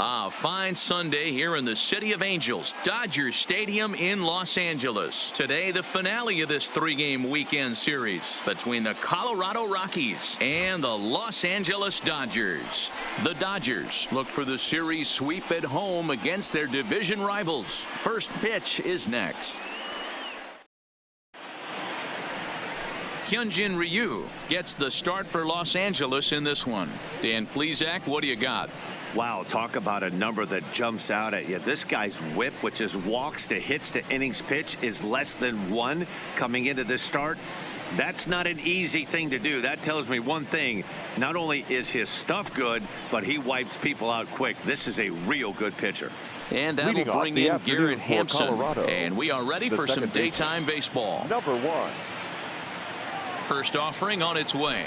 A fine Sunday here in the City of Angels, Dodger Stadium in Los Angeles. Today, the finale of this three-game weekend series between the Colorado Rockies and the Los Angeles Dodgers. The Dodgers look for the series sweep at home against their division rivals. First pitch is next. Hyunjin Ryu gets the start for Los Angeles in this one. Dan Plesac, what do you got? Wow, talk about a number that jumps out at you. This guy's whip, which is walks to hits to innings pitch, is less than 1 coming into this start. That's not an easy thing to do. That tells me one thing. Not only is his stuff good, but he wipes people out quick. This is a real good pitcher. And that'll bring in Garrett Hampson. And we are ready for some daytime baseball. Number 1. First offering on its way.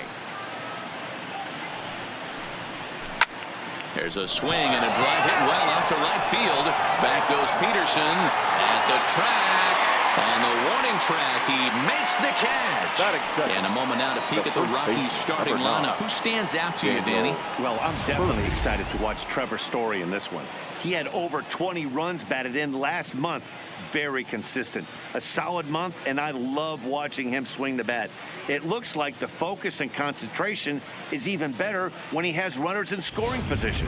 There's a swing and a drive hit well out to right field. Back goes Peterson at the track. On the warning track, he makes the catch. And a moment now to peek at the Rockies starting lineup. Who stands out to you, Danny? Well, I'm definitely excited to watch Trevor Story in this one. He had over 20 runs batted in last month. Very consistent. A solid month, and I love watching him swing the bat. It looks like the focus and concentration is even better when he has runners in scoring position.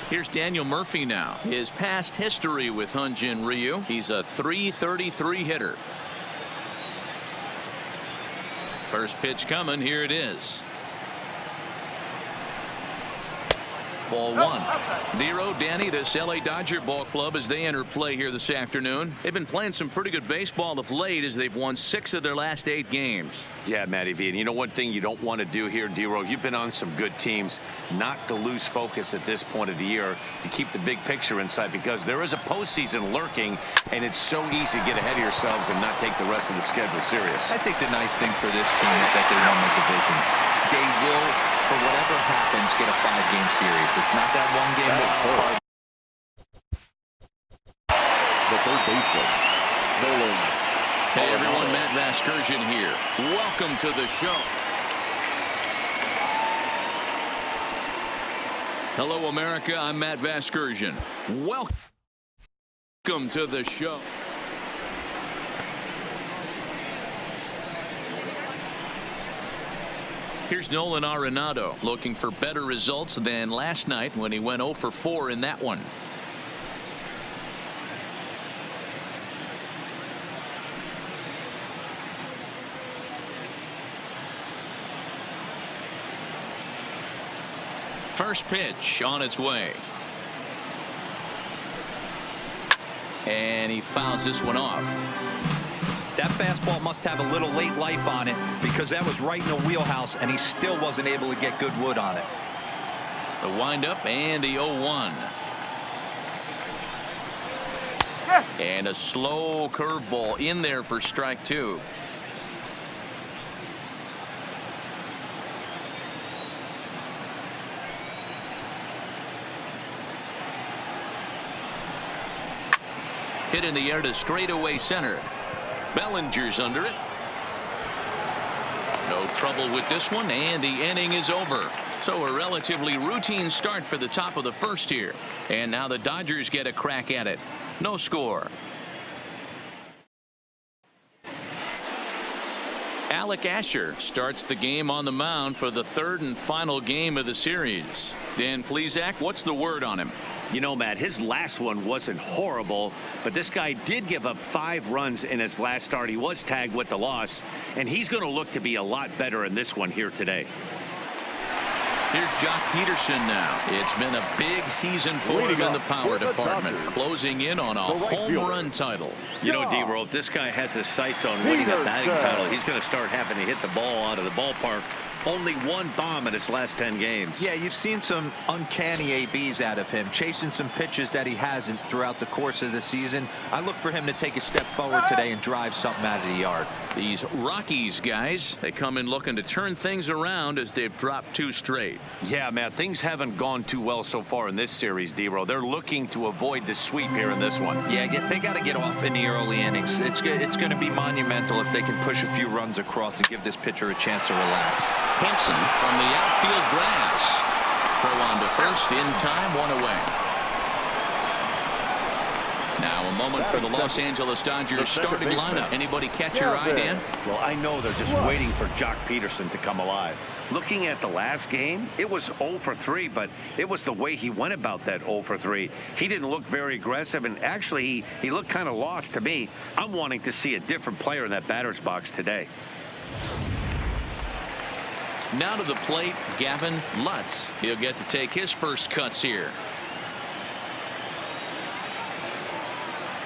Here's Daniel Murphy now. His past history with Hyunjin Ryu. He's a .333 hitter. First pitch coming. Here it is. Ball 1. Nero, Danny, this LA Dodger ball club as they enter play here this afternoon. They've been playing some pretty good baseball of late as they've won 6 of their last 8 games. Yeah, Matty V. And you know one thing you don't want to do here, Nero, you've been on some good teams, not to lose focus at this point of the year, to keep the big picture in sight, because there is a postseason lurking, and it's so easy to get ahead of yourselves and not take the rest of the schedule serious. I think the nice thing for this team is that they won the division. They will, for whatever happens, get a 5-game series. It's not that one-game wild card. The third baseman, Nolan. Hey everyone, Matt Vasgersian here. Welcome to the show. Hello America, I'm Matt Vasgersian. Welcome to the show. Here's Nolan Arenado looking for better results than last night when he went 0 for 4 in that one. First pitch on its way. And he fouls this one off. That fastball must have a little late life on it, because that was right in the wheelhouse and he still wasn't able to get good wood on it. The windup and the 0-1. And a slow curveball in there for strike 2. Hit in the air to straightaway center. Bellinger's under it. No trouble with this one, and the inning is over. So a relatively routine start for the top of the first here. And now the Dodgers get a crack at it. No score. Alec Asher starts the game on the mound for the third and final game of the series. Dan Plesac, what's the word on him? You know, Matt, his last one wasn't horrible, but this guy did give up 5 runs in his last start. He was tagged with the loss, and he's going to look to be a lot better in this one here today. Here's Jock Peterson now. It's been a big season for him in the power department, closing in on a home run title. You know, D-Roll, if this guy has his sights on winning a batting title, he's going to start having to hit the ball out of the ballpark. Only 1 bomb in his last 10 games. Yeah, you've seen some uncanny ABs out of him, chasing some pitches that he hasn't throughout the course of the season. I look for him to take a step forward today and drive something out of the yard. These Rockies guys, they come in looking to turn things around as they've dropped 2 straight. Yeah, Matt, things haven't gone too well so far in this series, D-Roll. They're looking to avoid the sweep here in this one. Yeah, they got to get off in the early innings. It's going to be monumental if they can push a few runs across and give this pitcher a chance to relax. Hampson from the outfield grass. Throw on to first in time, one away. Now a moment for the Los Angeles Dodgers starting lineup. Anybody catch your eye, Dan? Well, I know they're just waiting for Jock Peterson to come alive. Looking at the last game, it was 0 for 3, but it was the way he went about that 0 for 3. He didn't look very aggressive, and actually he looked kind of lost to me. I'm wanting to see a different player in that batter's box today. Now to the plate, Gavin Lutz. He'll get to take his first cuts here.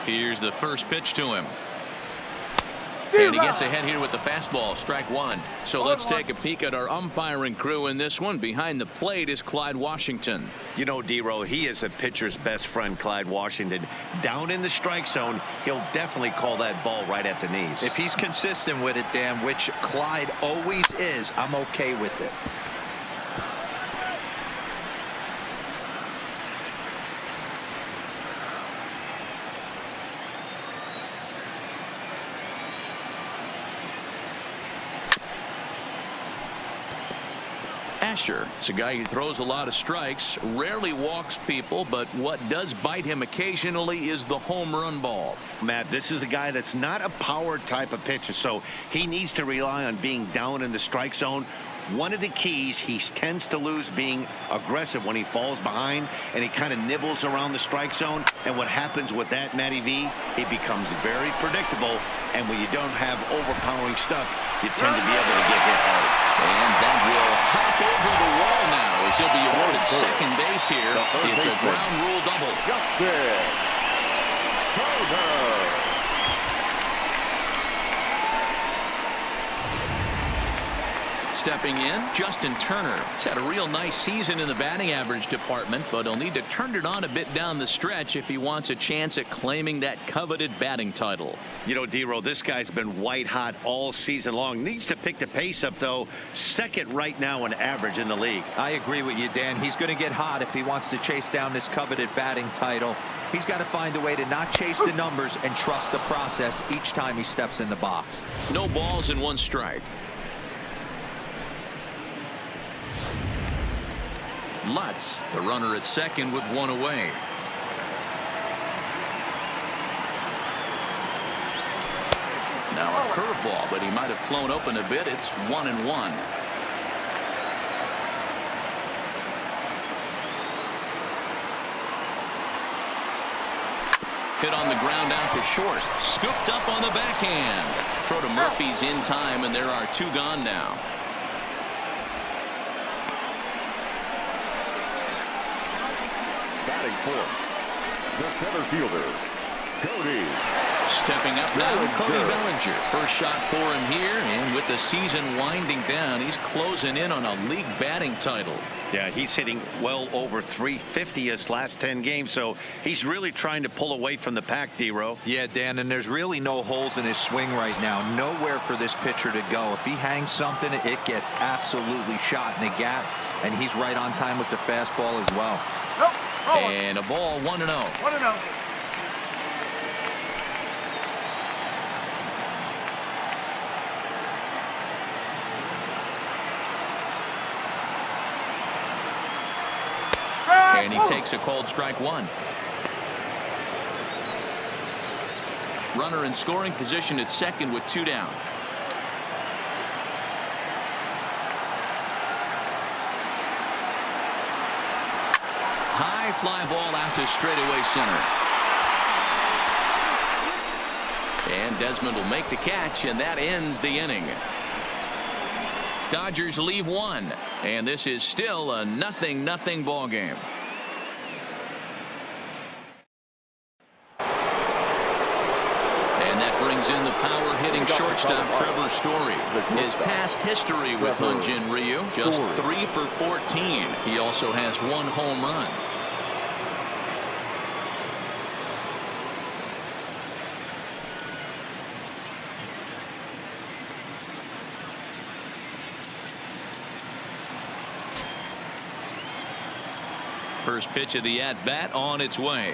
Here's the first pitch to him. And he gets ahead here with the fastball, strike one. So let's take a peek at our umpiring crew in this one. Behind the plate is Clyde Washington. You know, D-Row, he is a pitcher's best friend, Clyde Washington. Down in the strike zone, he'll definitely call that ball right at the knees. If he's consistent with it, Dan, which Clyde always is, I'm okay with it. Asher is a guy who throws a lot of strikes, rarely walks people, but what does bite him occasionally is the home run ball. Matt, this is a guy that's not a power type of pitcher, so he needs to rely on being down in the strike zone. One of the keys, he tends to lose being aggressive when he falls behind, and he kind of nibbles around the strike zone. And what happens with that, Matty V, it becomes very predictable, and when you don't have overpowering stuff, you tend to be able to get hit hard. And that will hop over the wall now as he'll be awarded second base here. It's a ground rule double. Stepping in, Justin Turner. He's had a real nice season in the batting average department, but he'll need to turn it on a bit down the stretch if he wants a chance at claiming that coveted batting title. You know, D-Row, this guy's been white hot all season long. Needs to pick the pace up, though. Second right now in average in the league. I agree with you, Dan. He's going to get hot if he wants to chase down this coveted batting title. He's got to find a way to not chase the numbers and trust the process each time he steps in the box. No balls and one strike. Lutz, the runner at second with one away. Now a curveball, but he might have flown open a bit. It's 1-1. Hit on the ground out to short. Scooped up on the backhand. Throw to Murphy's in time, and there are two gone now. Batting fourth, the center fielder, Cody. Stepping up now, Cody Bellinger. First shot for him here, and with the season winding down, he's closing in on a league batting title. Yeah, he's hitting well over 350 his last 10 games, so he's really trying to pull away from the pack, D-Row. Yeah, Dan, and there's really no holes in his swing right now. Nowhere for this pitcher to go. If he hangs something, it gets absolutely shot in the gap, and he's right on time with the fastball as well. And a ball, 1-0. 1-0. And he takes a cold strike one. Runner in scoring position at second with two down. High fly ball out to straightaway center. And Desmond will make the catch, and that ends the inning. Dodgers leave one, and this is still a 0-0 ball game. And that brings in the power-hitting shortstop Trevor Story. His past history with Hyunjin Ryu, just 3 for 14. He also has one home run. First pitch of the at-bat on its way.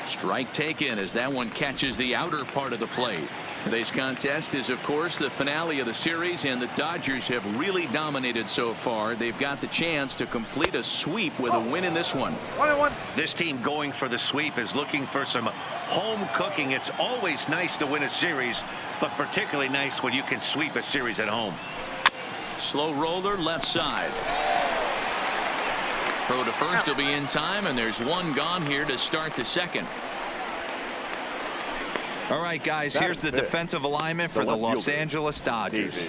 Strike taken as that one catches the outer part of the plate. Today's contest is, of course, the finale of the series, and the Dodgers have really dominated so far. They've got the chance to complete a sweep with a win in this one. 1-1. This team going for the sweep is looking for some home cooking. It's always nice to win a series, but particularly nice when you can sweep a series at home. Slow roller left side. Throw to first will be in time, and there's one gone here to start the second. All right, guys, here's the defensive alignment for the Los Angeles Dodgers.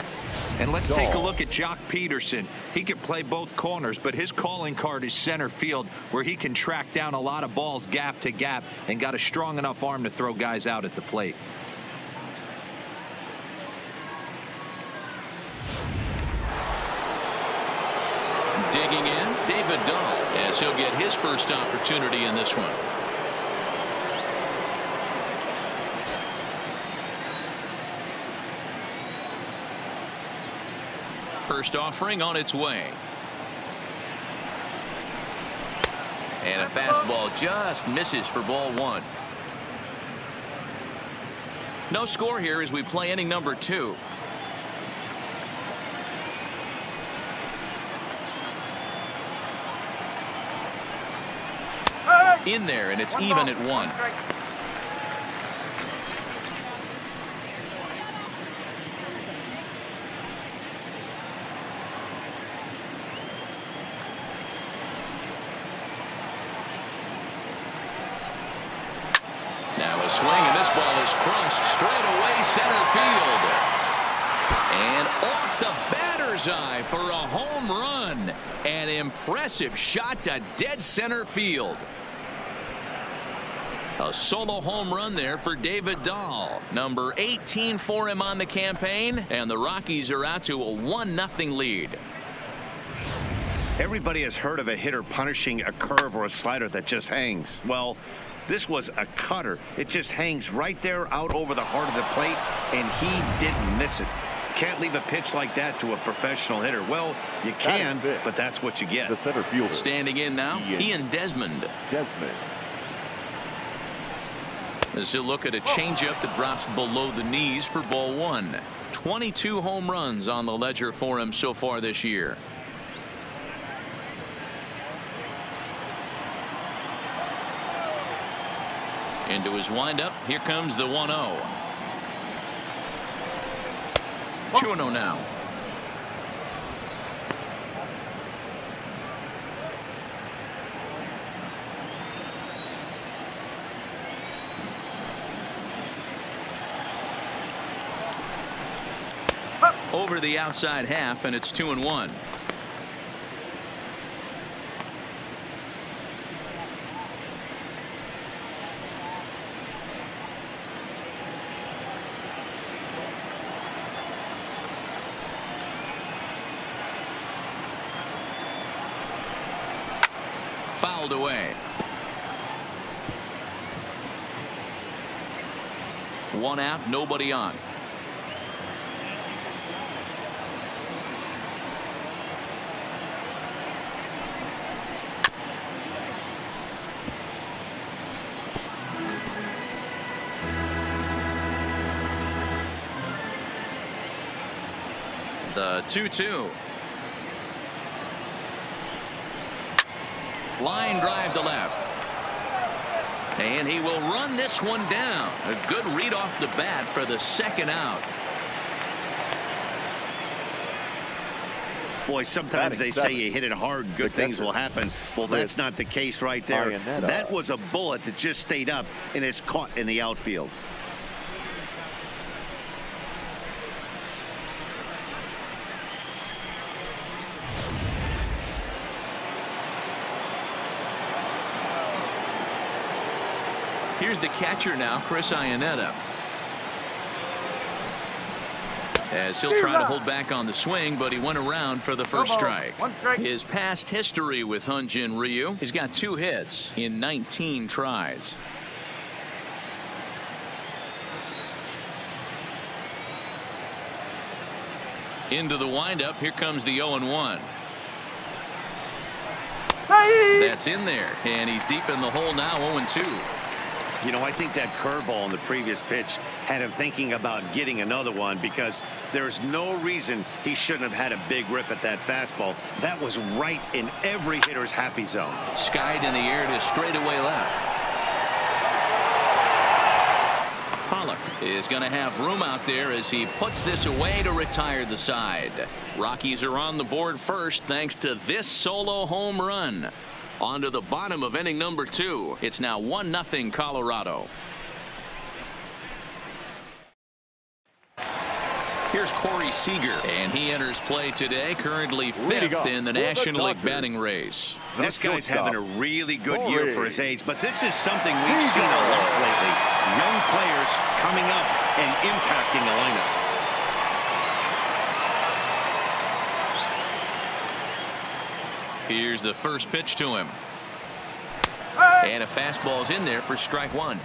And let's take a look at Jock Peterson. He can play both corners, but his calling card is center field, where he can track down a lot of balls gap to gap and got a strong enough arm to throw guys out at the plate. Digging in, David Dahl, as he'll get his first opportunity in this one. First offering on its way. And a fastball just misses for ball one. No score here as we play inning number 2. In there, and it's even at 1. Now a swing, and this ball is crunched straight away center field. And off the batter's eye for a home run. An impressive shot to dead center field. A solo home run there for David Dahl. Number 18 for him on the campaign, and the Rockies are out to a 1-0 lead. Everybody has heard of a hitter punishing a curve or a slider that just hangs. Well, this was a cutter. It just hangs right there out over the heart of the plate, and he didn't miss it. Can't leave a pitch like that to a professional hitter. Well, you can, but that's what you get. The center fielder. Standing in now, Ian Desmond. As he'll look at a changeup that drops below the knees for ball 1. 22 home runs on the ledger for him so far this year. Into his windup. Here comes the 1-0. 2-0 now. Over the outside half, and it's 2-1. Fouled away. 1 out, nobody on. The 2-2. Line drive to left. And he will run this one down. A good read off the bat for the second out. Boy, sometimes they say you hit it hard, good things will happen. Well, that's not the case right there. That was a bullet that just stayed up and is caught in the outfield. Here's the catcher now, Chris Iannetta. As he'll try to hold back on the swing, but he went around for the first strike. His past history with Hyun-Jin Ryu, he's got 2 hits in 19 tries. Into the windup. Here comes the 0-1. That's in there, and he's deep in the hole now, 0-2. You know, I think that curveball in the previous pitch had him thinking about getting another one, because there's no reason he shouldn't have had a big rip at that fastball. That was right in every hitter's happy zone. Skied in the air to straightaway left. Pollock is going to have room out there as he puts this away to retire the side. Rockies are on the board first thanks to this solo home run. On to the bottom of inning number 2. It's now 1-0 Colorado. Here's Corey Seager, and he enters play today, currently 5th in the National League batting race. This guy's having a really good year for his age, but this is something we've seen a lot lately. Young players coming up and impacting the lineup. Here's the first pitch to him. And a fastball's in there for strike 1.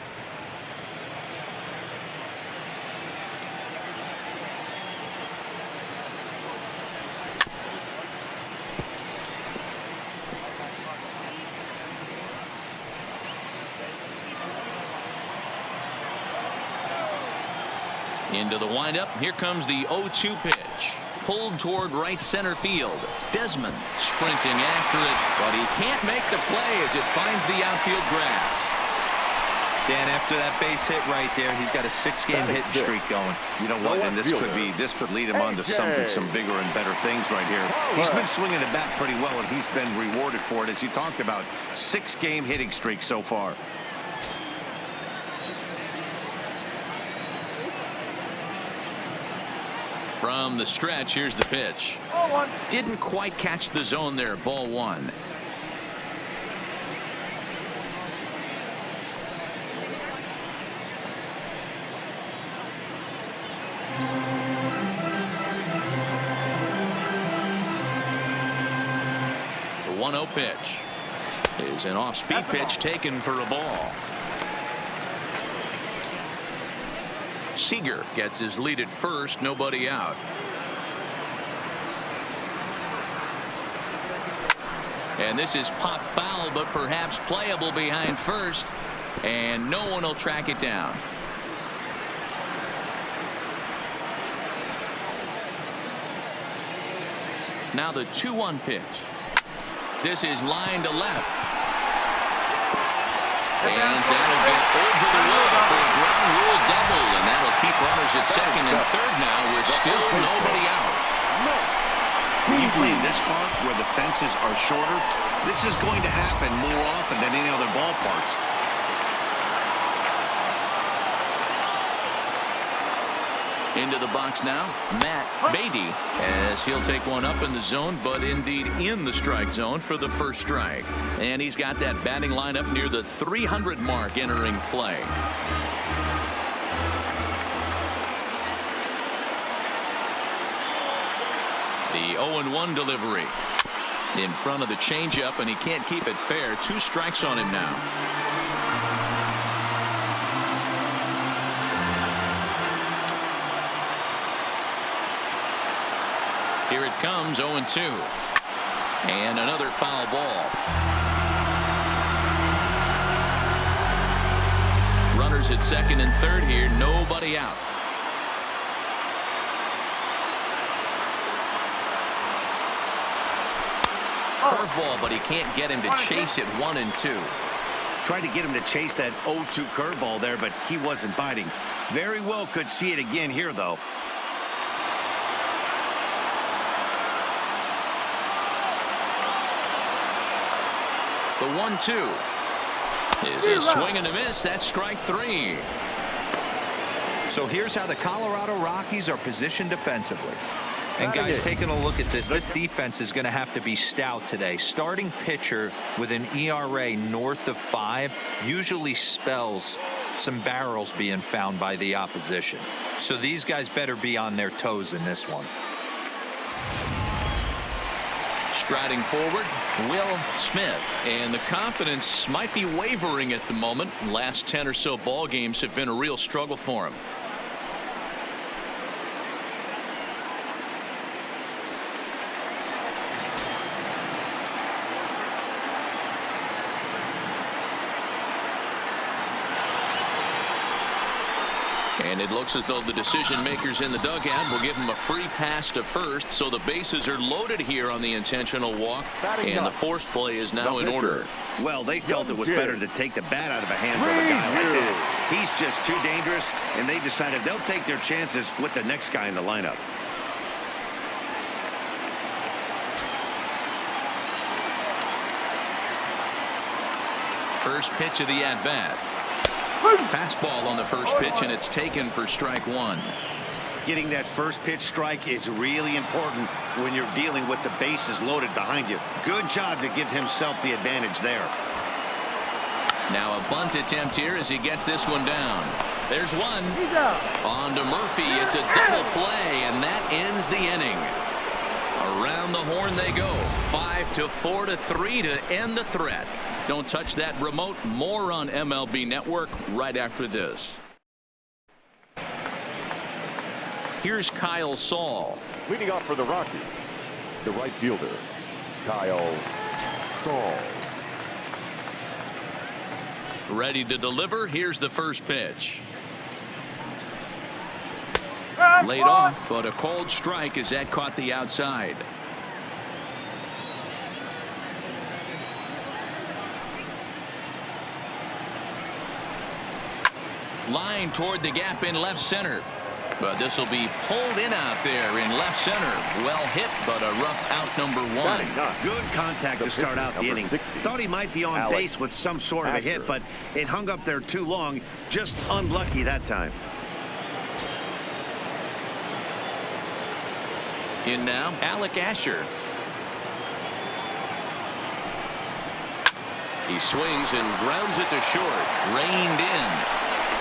Into the windup. Here comes the 0-2 pitch. Pulled toward right center field. Desmond sprinting after it, but he can't make the play as it finds the outfield grass. Dan, after that base hit right there, he's got a 6-game hit streak going. You know what? And this could lead him on to some bigger and better things right here. He's been swinging the bat pretty well, and he's been rewarded for it, as you talked about. 6-game hitting streak so far. From the stretch, here's the pitch. Didn't quite catch the zone there. Ball 1. The 1-0 pitch is an off-speed pitch taken for a ball. Seager gets his lead at first, nobody out. And this is pop foul, but perhaps playable behind first, and no one will track it down. Now the 2-1 pitch. This is line to left. And that'll get over the wall for a ground rule double, and that'll keep runners at second and third now with still nobody out. When you play in this park where the fences are shorter, this is going to happen more often than any other ballparks. Into the box now, Matt Beatty, as he'll take one up in the zone, but indeed in the strike zone for the first strike. And he's got that batting lineup near the 300 mark entering play. The 0-1 delivery in front of the changeup, and he can't keep it fair. 2 strikes on him now. Here it comes, 0-2. And another foul ball. Runners at second and third here, nobody out. Curveball, but he can't get him to chase it 1-2. Tried to get him to chase that 0-2 curveball there, but he wasn't biting. Very well could see it again here, though. The 1-2 is a swing and a miss. That's strike 3. So here's how the Colorado Rockies are positioned defensively. And guys, taking a look at this defense is going to have to be stout today. Starting pitcher with an ERA north of 5 usually spells some barrels being found by the opposition. So these guys better be on their toes in this one. Striding forward, Will Smith, and the confidence might be wavering at the moment. Last 10 or so ball games have been a real struggle for him. And it looks as though the decision makers in the dugout will give him a free pass to first, so the bases are loaded here on the intentional walk, and the force play is now in order. Well, they felt it was better to take the bat out of the hands of a guy like that. He's just too dangerous, and they decided they'll take their chances with the next guy in the lineup. First pitch of the at-bat. Fastball on the first pitch, and it's taken for strike one. Getting that first pitch strike is really important when you're dealing with the bases loaded behind you. Good job to give himself the advantage there. Now a bunt attempt here as he gets this one down. There's one. On to Murphy. It's a double play, and that ends the inning. Around the horn they go. 5-4 to 3 to end the threat. Don't touch that remote. More on MLB Network right after this. Here's COL. Leading off for the Rockies, the right fielder, COL. Ready to deliver. Here's the first pitch. Laid off, but a cold strike as that caught the outside. Line toward the gap in left center. But this will be pulled in out there in left center. Well hit, but a rough out number one. Good contact to start out the inning. Thought he might be on base with some sort of a hit, but it hung up there too long. Just unlucky that time. In now, Alec Asher. He swings and grounds it to short. Reined in.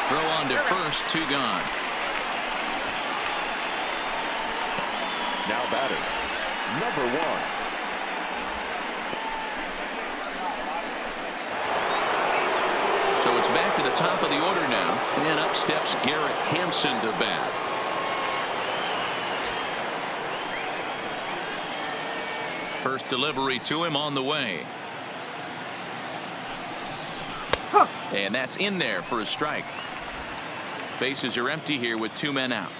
Throw on to first, 2 gone. Now batting, number 1. So it's back to the top of the order now, and up steps Garrett Hampson to bat. First delivery to him on the way. And that's in there for a strike. Bases are empty here with 2 men out.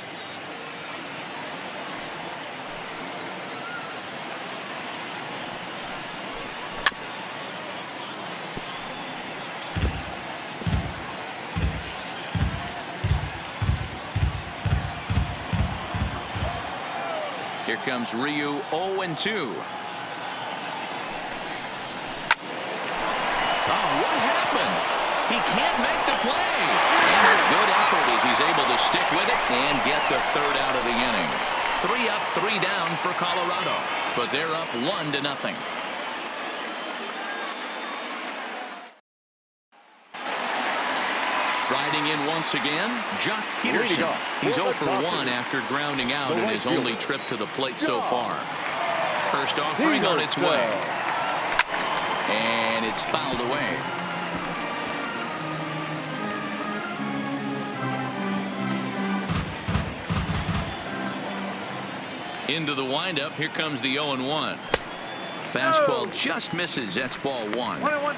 Here comes Ryu 0-2. He can't make the play. And a good effort as he's able to stick with it and get the third out of the inning. 3 up, 3 down for Colorado. But they're up 1-0. Riding in once again, Jock Peterson. He's 0 for 1 after grounding out in his only trip to the plate so far. First offering on its way. And it's fouled away. Into the windup. Here comes the 0-1. Fastball just misses. That's ball 1. 1-1.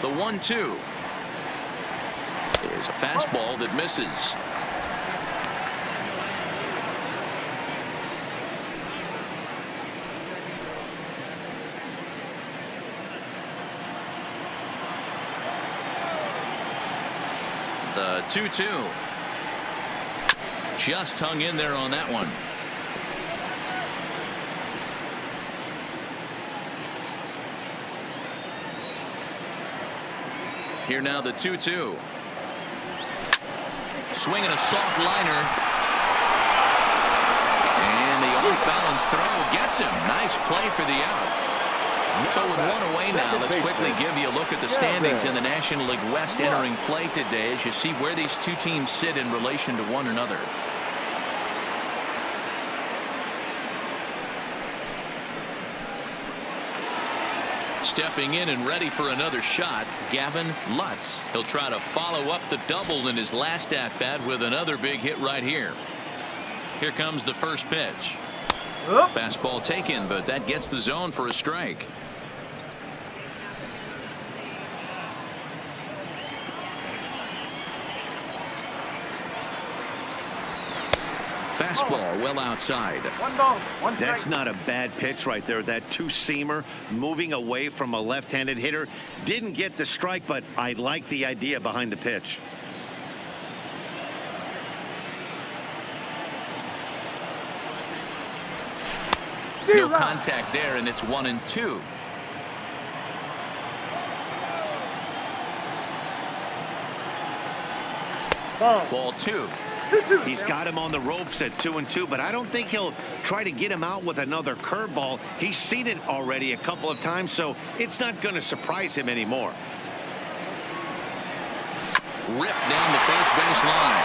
The 1-2 is a fastball that misses. The 2-2 just hung in there on that one. Here now the 2-2. Swinging a soft liner. And the off-balance throw gets him. Nice play for the out. So with 1 away now, let's quickly give you a look at the standings in the National League West entering play today as you see where these two teams sit in relation to one another. Stepping in and ready for another shot, Gavin Lutz. He'll try to follow up the double in his last at-bat with another big hit right here. Here comes the first pitch. Fastball taken, but that gets the zone for a strike. Fastball well outside. 1 ball, 1 strike. That's not a bad pitch right there. That two-seamer moving away from a left-handed hitter. Didn't get the strike, but I like the idea behind the pitch. No contact there, and it's 1-2. Ball 2. He's got him on the ropes at 2-2, but I don't think he'll try to get him out with another curveball. He's seen it already a couple of times, so it's not going to surprise him anymore. Ripped down the first base line.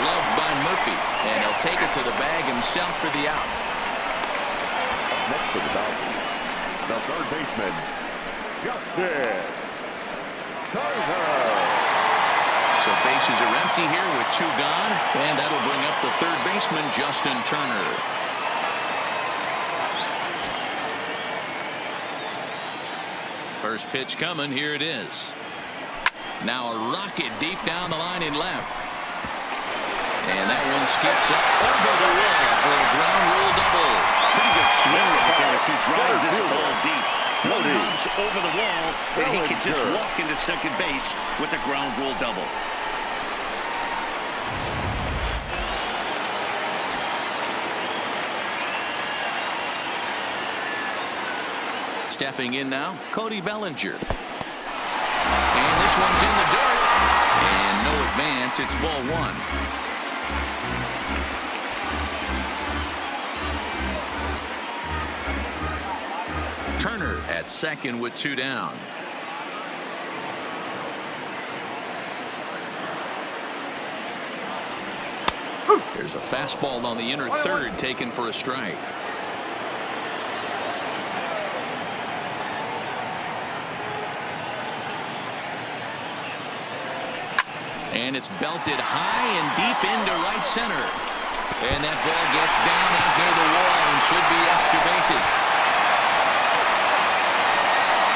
Gloved by Murphy, and he'll take it to the bag himself for the out. Next to the mound, the third baseman, Justin Turner. So bases are empty here with 2 gone, and that'll bring up the third baseman, Justin Turner. First pitch coming. Here it is. Now a rocket deep down the line in left. And that one skips up over the wall for a ground rule double. Pretty good swing right there as he drives this ball deep. One bounce over the wall, and he can just walk into second base with a ground rule double. Stepping in now, Cody Bellinger. And this one's in the dirt. And no advance. It's ball 1. Turner at second with 2 down. There's a fastball on the inner third taken for a strike. And it's belted high and deep into right center. And that ball gets down out near the wall and should be extra bases.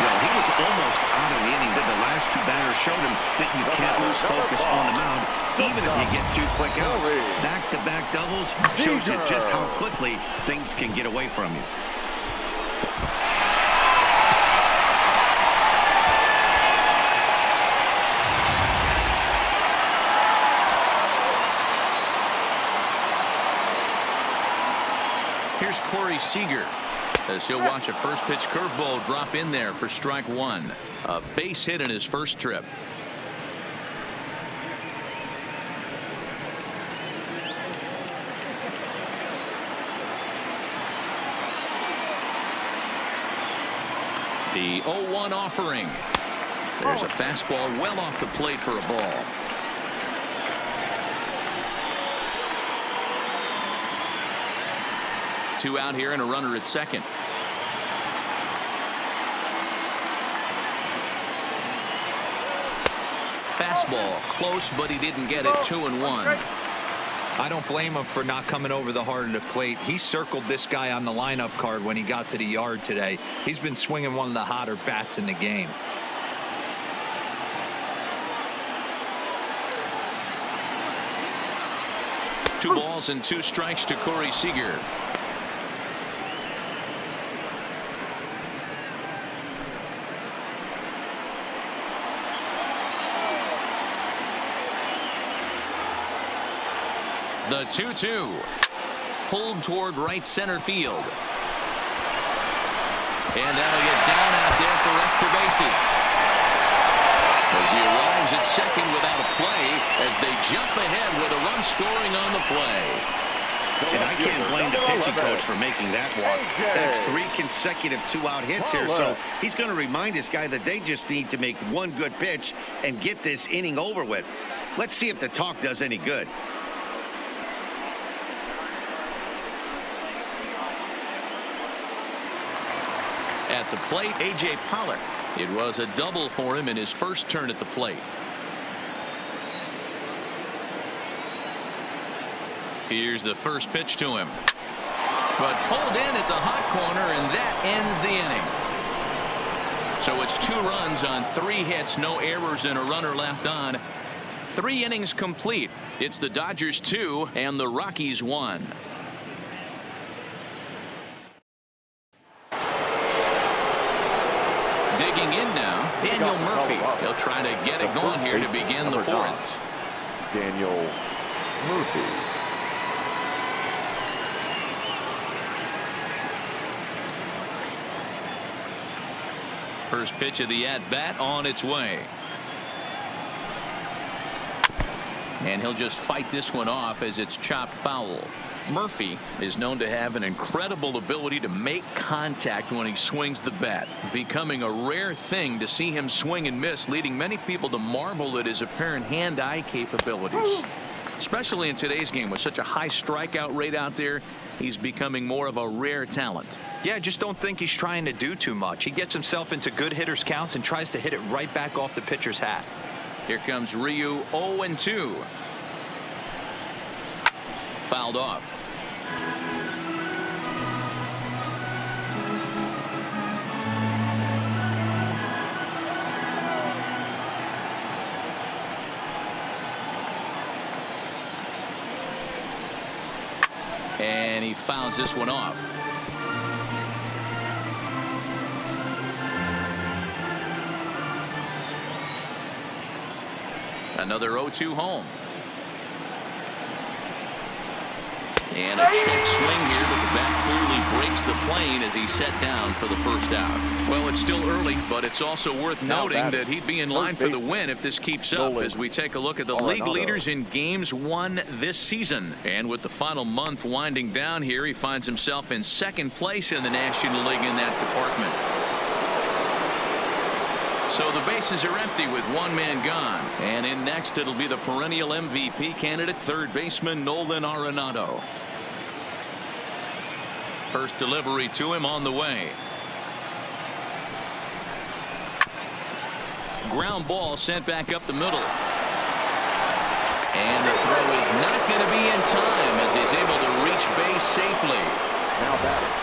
Well, he was almost out of the inning, but the last 2 batters showed him that you can't lose focus on the mound, even if you get 2 quick outs. Back-to-back doubles shows you just how quickly things can get away from you. Here's Corey Seager as he'll watch a first pitch curveball drop in there for strike 1. A base hit in his first trip. The 0-1 offering. There's a fastball well off the plate for a ball. Two out here and a runner at second. Fastball close, but he didn't get it. 2-1. I don't blame him for not coming over the heart of the plate. He circled this guy on the lineup card when he got to the yard today. He's been swinging one of the hotter bats in the game. Two balls and 2 strikes to Corey Seager. The 2-2 pulled toward right center field. And that'll get down out there for extra bases. As he arrives at second without a play as they jump ahead with a run scoring on the play. And I can't blame the pitching coach for making that walk. That's 3 consecutive 2-out hits here. So he's going to remind this guy that they just need to make one good pitch and get this inning over with. Let's see if the talk does any good. At at the plate, A.J. Pollock. It was a double for him in his first turn at the plate. Here's the first pitch to him. But pulled in at the hot corner, and that ends the inning. So it's 2 runs on 3 hits, no errors, and a runner left on. 3 innings complete. It's the Dodgers 2 and the Rockies 1. Digging in now, Daniel Murphy. He'll try to get it going here to begin the 4th. Daniel Murphy. First pitch of the at-bat on its way. And he'll just fight this one off as it's chopped foul. Murphy is known to have an incredible ability to make contact when he swings the bat, becoming a rare thing to see him swing and miss, leading many people to marvel at his apparent hand-eye capabilities. Especially in today's game with such a high strikeout rate out there, he's becoming more of a rare talent. Yeah, I just don't think he's trying to do too much. He gets himself into good hitters' counts and tries to hit it right back off the pitcher's hat. Here comes Ryu, 0-2. Fouled off. And he fouls this one off. Another 0-2 home. And a check swing here, but the bat clearly breaks the plane as he's set down for the first out. Well, it's still early, but it's also worth noting that he'd be in line for the win if this keeps up as we take a look at the league leaders in games won this season. And with the final month winding down here, he finds himself in 2nd place in the National League in that department. So the bases are empty with 1 man gone. And in next, it'll be the perennial MVP candidate, 3rd baseman Nolan Arenado. First delivery to him on the way. Ground ball sent back up the middle. And the throw is not going to be in time as he's able to reach base safely. Now batting.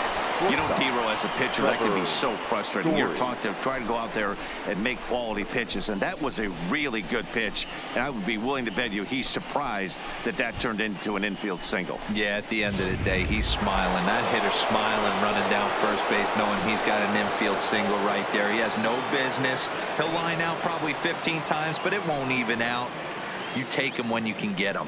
You know, T-Row, as a pitcher, that can be so frustrating. You're taught to try to go out there and make quality pitches, and that was a really good pitch. And I would be willing to bet you he's surprised that that turned into an infield single. Yeah, at the end of the day, he's smiling. That hitter's smiling, running down first base, knowing he's got an infield single right there. He has no business. He'll line out probably 15 times, but it won't even out. You take him when you can get him.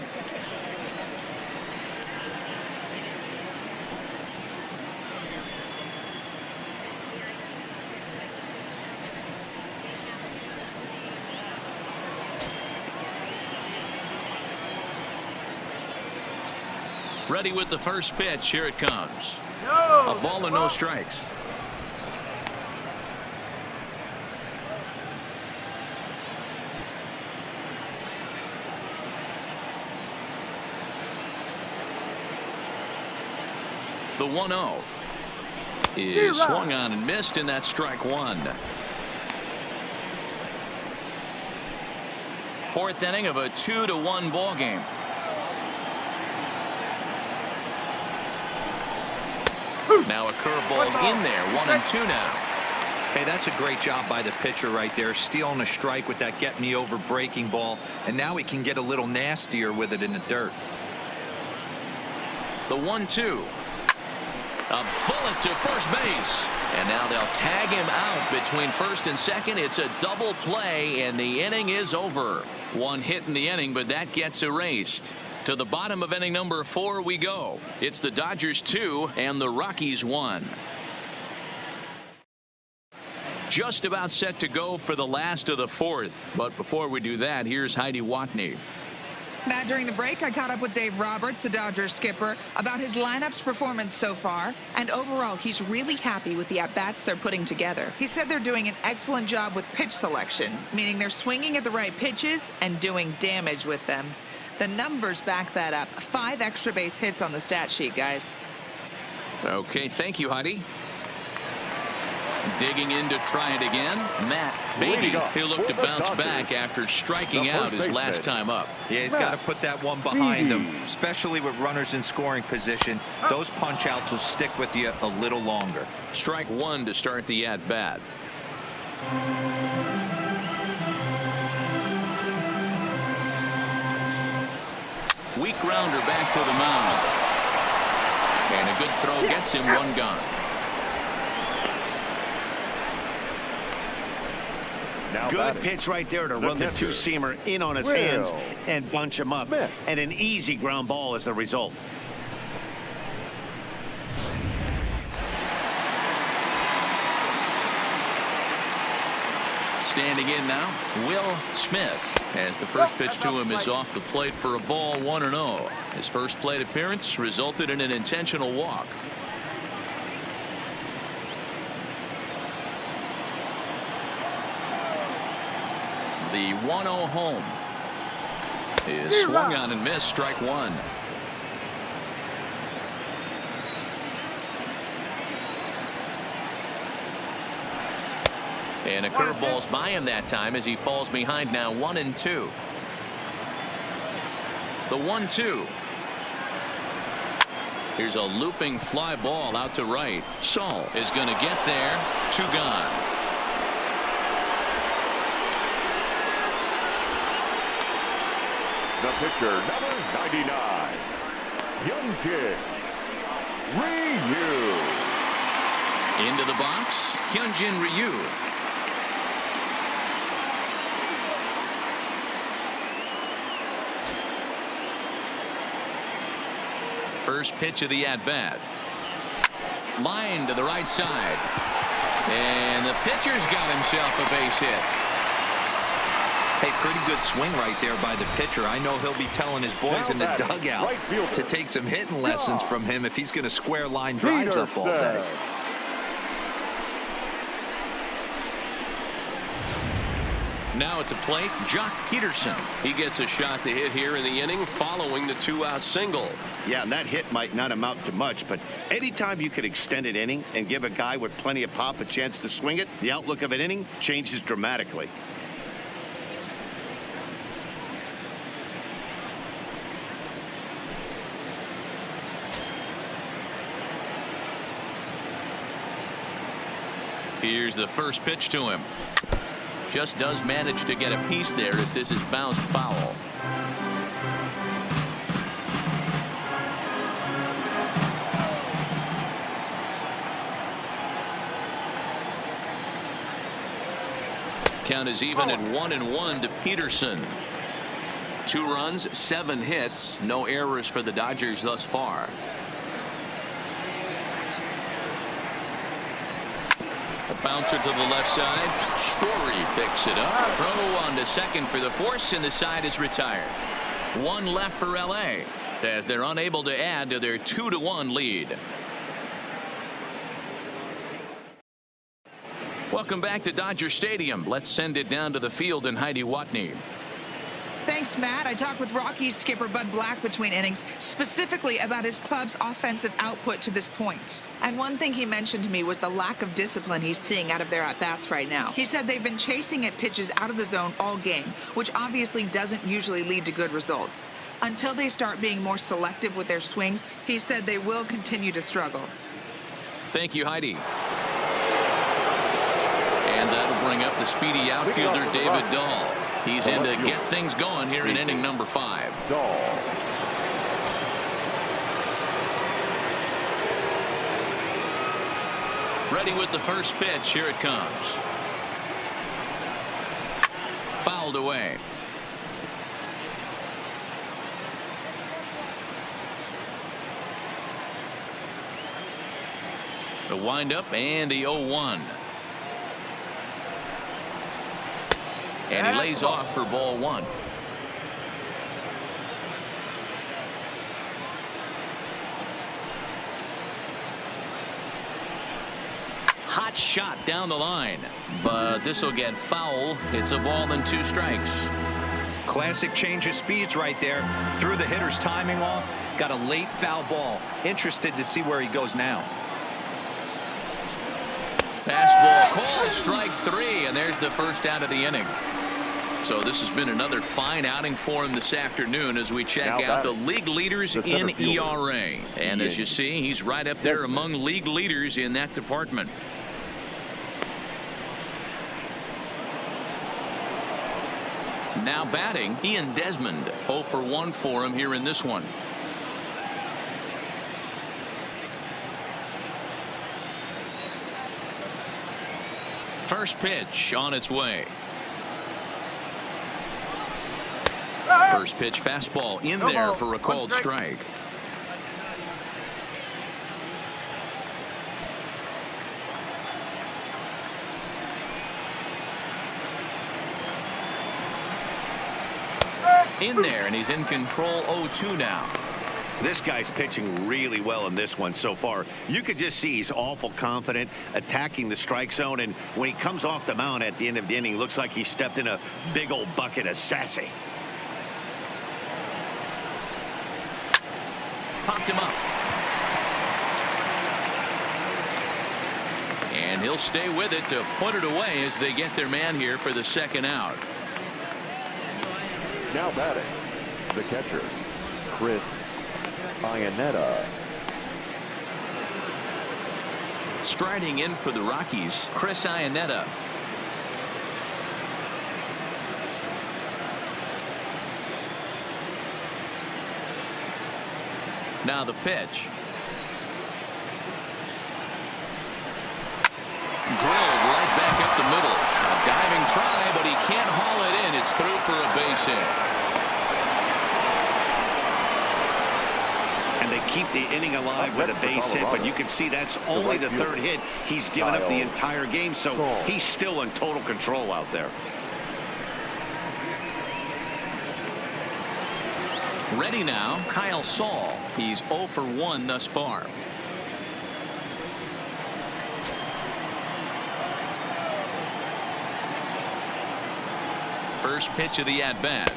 Ready with the first pitch. Here it comes. A ball and no strikes. The 1-0 is swung on and missed, and that's strike 1. 4th inning of a 2-1 ball game. Now a curveball in there, 1-2 now. Hey, that's a great job by the pitcher right there, stealing a strike with that get me over breaking ball, and now he can get a little nastier with it in the dirt. The 1-2. A bullet to first base, and now they'll tag him out between first and second. It's a double play, and the inning is over. 1 hit in the inning, but that gets erased. To the bottom of inning number 4 we go. It's the Dodgers 2 and the Rockies 1. Just about set to go for the last of the 4th. But before we do that, here's Heidi Watney. Matt, during the break, I caught up with Dave Roberts, the Dodgers skipper, about his lineup's performance so far. And overall, he's really happy with the at-bats they're putting together. He said they're doing an excellent job with pitch selection, meaning they're swinging at the right pitches and doing damage with them. The numbers back that up. 5 extra base hits on the stat sheet, guys. Okay, thank you, Heidi. Digging in to try it again. Matt, maybe he'll look to bounce back after striking out his last time up. Yeah, he's got to put that one behind him, especially with runners in scoring position. Those punch outs will stick with you a little longer. Strike one to start the at bat. Weak grounder back to the mound. And a good throw gets him one gone. Good pitch right there to run the two-seamer in on his hands and bunch him up. And an easy ground ball as the result. Standing in now, Will Smith, as the first pitch to him is off the plate for a ball, 1-0. His first plate appearance resulted in an intentional walk. The 1-0 home is swung on and missed, strike one. And a curveball's by him that time as he falls behind now 1-2. The 1-2. Here's a looping fly ball out to right. Saul is going to get there. Two gone. The pitcher, number 99, Hyunjin Ryu. Into the box, Hyunjin Ryu. First pitch of the at-bat. Line to the right side. And the pitcher's got himself a base hit. Hey, pretty good swing right there by the pitcher. I know he'll be telling his boys in the dugout to take some hitting lessons from him if he's going to square line drives up all day. Now at the plate, Jock Peterson. He gets a shot to hit here in the inning following the two-out single. Yeah, and that hit might not amount to much, but anytime you can extend an inning and give a guy with plenty of pop a chance to swing it, the outlook of an inning changes dramatically. Here's the first pitch to him. Just does manage to get a piece there as this is bounced foul. Count is even at 1-1 to Peterson. 2 runs, 7 hits, no errors for the Dodgers thus far. A bouncer to the left side. Story picks it up. Throw on to second for the force, and the side is retired. 1 left for LA as they're unable to add to their 2-1 lead. Welcome back to Dodger Stadium. Let's send it down to the field and Heidi Watney. Thanks, Matt. I talked with Rockies skipper Bud Black between innings, specifically about his club's offensive output to this point. And one thing he mentioned to me was the lack of discipline he's seeing out of their at-bats right now. He said they've been chasing at pitches out of the zone all game, which obviously doesn't usually lead to good results. Until they start being more selective with their swings, he said they will continue to struggle. Thank you, Heidi. And that'll bring up the speedy outfielder David Dahl. He's in to get things going here in inning number 5. Ready with the first pitch. Here it comes. Fouled away. The windup and the 0-1. And he lays off for ball 1. Hot shot down the line, but this will get foul. It's a ball and 2 strikes. Classic change of speeds right there. Threw the hitter's timing off. Got a late foul ball. Interested to see where he goes now. Fastball called, strike 3, and there's the first out of the inning. So this has been another fine outing for him this afternoon as we check out the league leaders in ERA. And as you see, he's right up there among league leaders in that department. Now batting, Ian Desmond. 0 for 1 for him here in this one. First pitch on its way. First pitch fastball in there for a called strike. In there, and he's in control. 0-2 now. This guy's pitching really well in this one so far. You could just see he's awful confident attacking the strike zone, and when he comes off the mound at the end of the inning, looks like he stepped in a big old bucket of sassy. Popped him up. And he'll stay with it to put it away as they get their man here for the second out. Now batting, the catcher, Chris Iannetta. Striding in for the Rockies, Chris Iannetta. Now the pitch. Drilled right back up the middle. A diving try, but he can't haul it in. It's through for a base hit. And they keep the inning alive with a base hit, but you can see that's only the third hit he's given up the entire game, so he's still in total control out there. Ready now, Kyle Saul. He's 0 for 1 thus far. First pitch of the at-bat.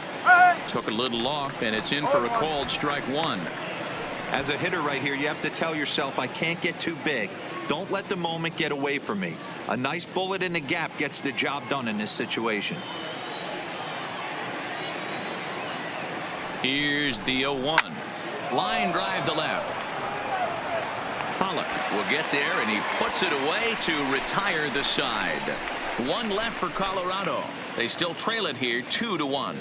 Took a little off, and it's in for a called strike 1. As a hitter right here, you have to tell yourself, I can't get too big. Don't let the moment get away from me. A nice bullet in the gap gets the job done in this situation. Here's the 0-1. Line drive to left. Pollock will get there, and he puts it away to retire the side. One left for Colorado. They still trail it here 2-1.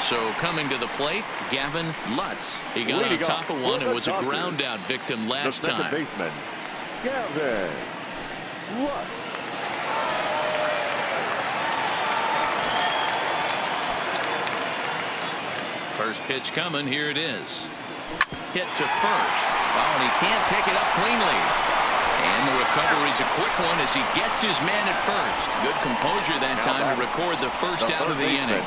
So coming to the plate, Gavin Lutz. He got on top of one and was a ground out victim last time. The second baseman, Gavin Lutz. First pitch coming. Here it is. Hit to first. Oh, and he can't pick it up cleanly. And the recovery's a quick one as he gets his man at first. Good composure that time to record the first out of the inning.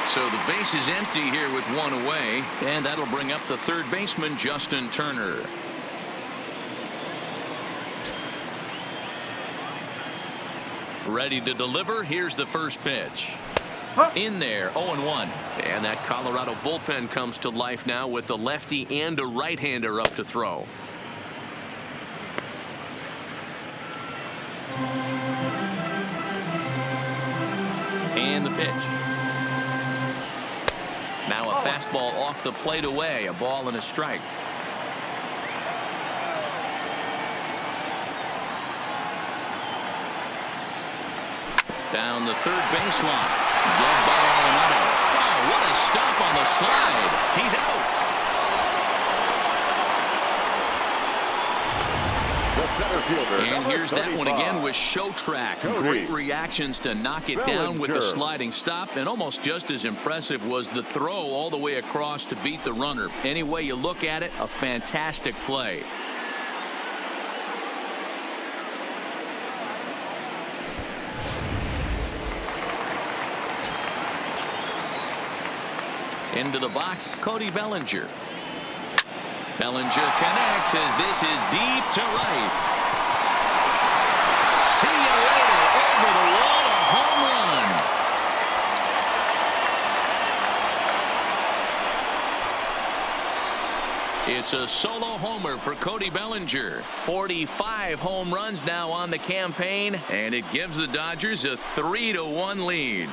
So the base is empty here with one away, and that'll bring up the third baseman, Justin Turner. Ready to deliver. Here's the first pitch. In there, 0-1. And that Colorado bullpen comes to life now with a lefty and a right-hander up to throw. And the pitch. Now a fastball off the plate away. A ball and a strike. Down the third baseline. Glove by Arenado. Oh, what a stop on the slide. He's out. And here's that one again with show track. Great reactions to knock it down with the sliding stop, and almost just as impressive was the throw all the way across to beat the runner. Any way you look at it, a fantastic play. Into the box, Cody Bellinger. Bellinger connects as this is deep to right. See you later. Over the wall, a home run. It's a solo homer for Cody Bellinger. 45 home runs now on the campaign, and it gives the Dodgers a 3-1 lead.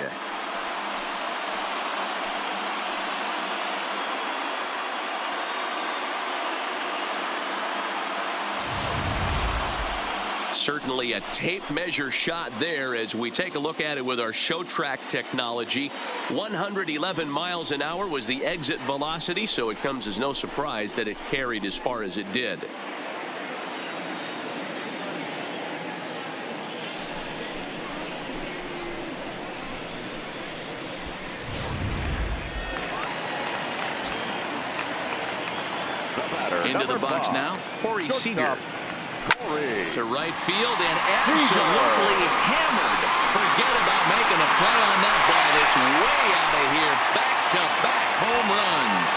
Certainly a tape measure shot there as we take a look at it with our show track technology. 111 miles an hour was the exit velocity, so it comes as no surprise that it carried as far as it did. Into the box now, Corey Seager. To right field and absolutely hammered. Forget about making a play on that ball. It's way out of here. Back-to-back home runs.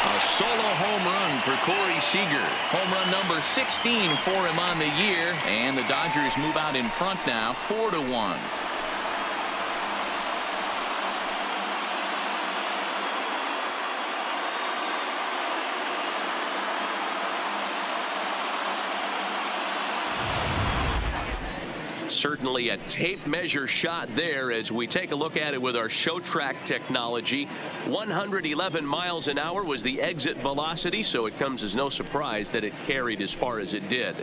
A solo home run for Corey Seager. Home run number 16 for him on the year. And the Dodgers move out in front now, 4-1. Certainly a tape measure shot there as we take a look at it with our show track technology. 111 miles an hour was the exit velocity, so it comes as no surprise that it carried as far as it did.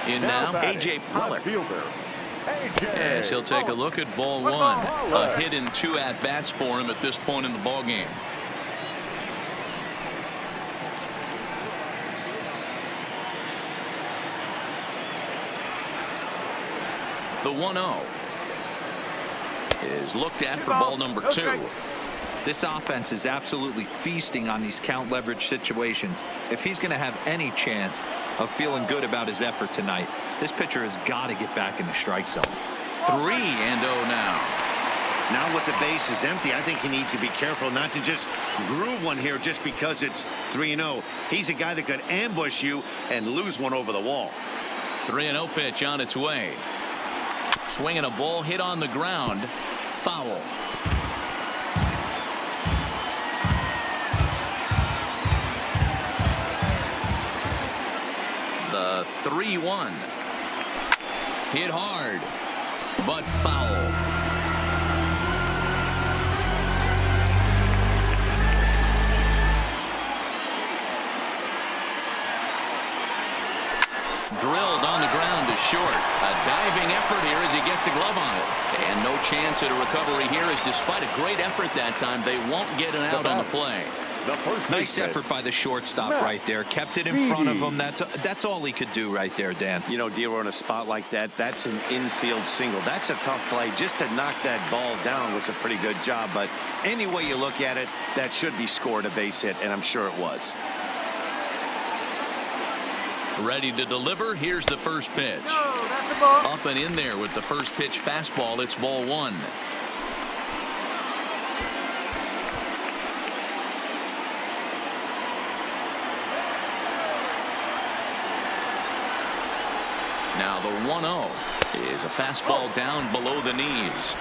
In now, A.J. Pollock. Yes, he'll take a look at ball one. A hit and 2 at-bats for him at this point in the ball game. The 1-0 is looked at for ball number 2. This offense is absolutely feasting on these count leverage situations. If he's going to have any chance of feeling good about his effort tonight, this pitcher has got to get back in the strike zone. 3-0 now. Now with the bases empty, I think he needs to be careful not to just groove one here just because it's 3-0. He's a guy that could ambush you and lose one over the wall. 3-0 pitch on its way. Swinging a ball hit on the ground. Foul. The 3-1. Hit hard, but foul. Drilled on the ground to short. A diving effort here as he gets a glove on it. And no chance at a recovery here, as despite a great effort that time, they won't get an out on the play. Nice effort by the shortstop right there. Kept it in front of him. That's all he could do right there, Dan. You know, Dero, in a spot like that, that's an infield single. That's a tough play. Just to knock that ball down was a pretty good job. But any way you look at it, that should be scored a base hit, and I'm sure it was. Ready to deliver. Here's the first pitch. Up and in there with the first pitch fastball. It's ball 1. Now the 1-0 is a fastball down below the knees.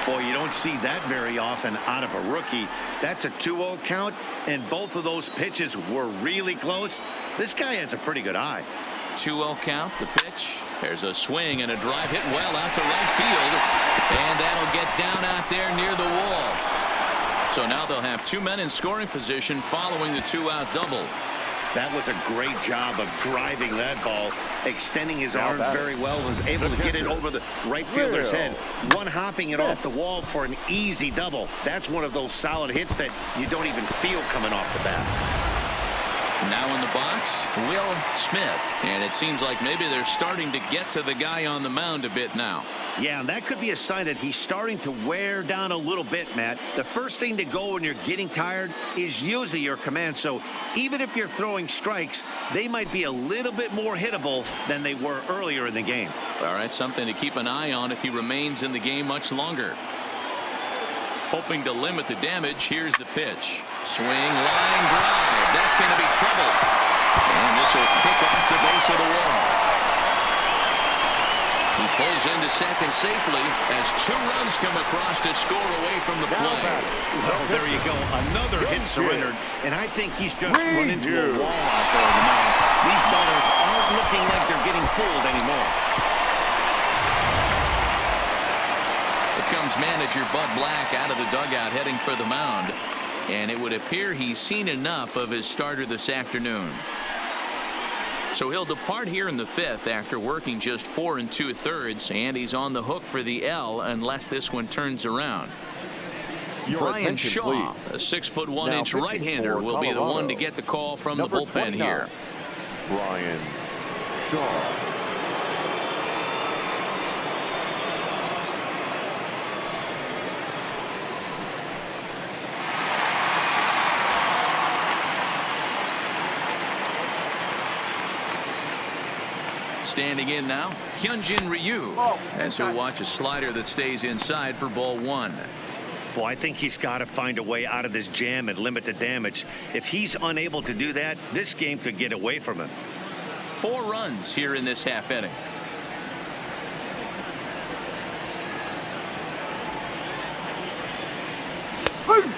Boy, you don't see that very often out of a rookie. That's a 2-0 count, and both of those pitches were really close. This guy has a pretty good eye. 2-0 count, the pitch. There's a swing and a drive hit well out to right field. And that'll get down out there near the wall. So now they'll have 2 men in scoring position following the 2-out double. That was a great job of driving that ball, extending his arms very well, was able to get it over the right fielder's head, one hopping it off the wall for an easy double. That's one of those solid hits that you don't even feel coming off the bat. Now in the box, Will Smith. And it seems like maybe they're starting to get to the guy on the mound a bit now. Yeah, and that could be a sign that he's starting to wear down a little bit, Matt. The first thing to go when you're getting tired is usually your command. So even if you're throwing strikes, they might be a little bit more hittable than they were earlier in the game. All right, something to keep an eye on if he remains in the game much longer. Hoping to limit the damage. Here's the pitch. Swing, line drive. That's going to be trouble. And this will kick off the base of the wall. He pulls into second safely as 2 runs come across to score away from the play. Well, there you go. Another hit surrendered. And I think he's just run into a wall out there on the mound. These batters aren't looking like they're getting fooled anymore. Here comes manager Bud Black out of the dugout heading for the mound. And it would appear he's seen enough of his starter this afternoon. So he'll depart here in the 5th after working just 4 2/3, and he's on the hook for the L unless this one turns around. Brian Shaw, a 6'1" right-hander, will be the one to get the call from the bullpen here. Brian Shaw. Standing in now, Hyunjin Ryu, as he'll watch a slider that stays inside for ball 1. Well, I think he's got to find a way out of this jam and limit the damage. If he's unable to do that, this game could get away from him. 4 runs here in this half inning.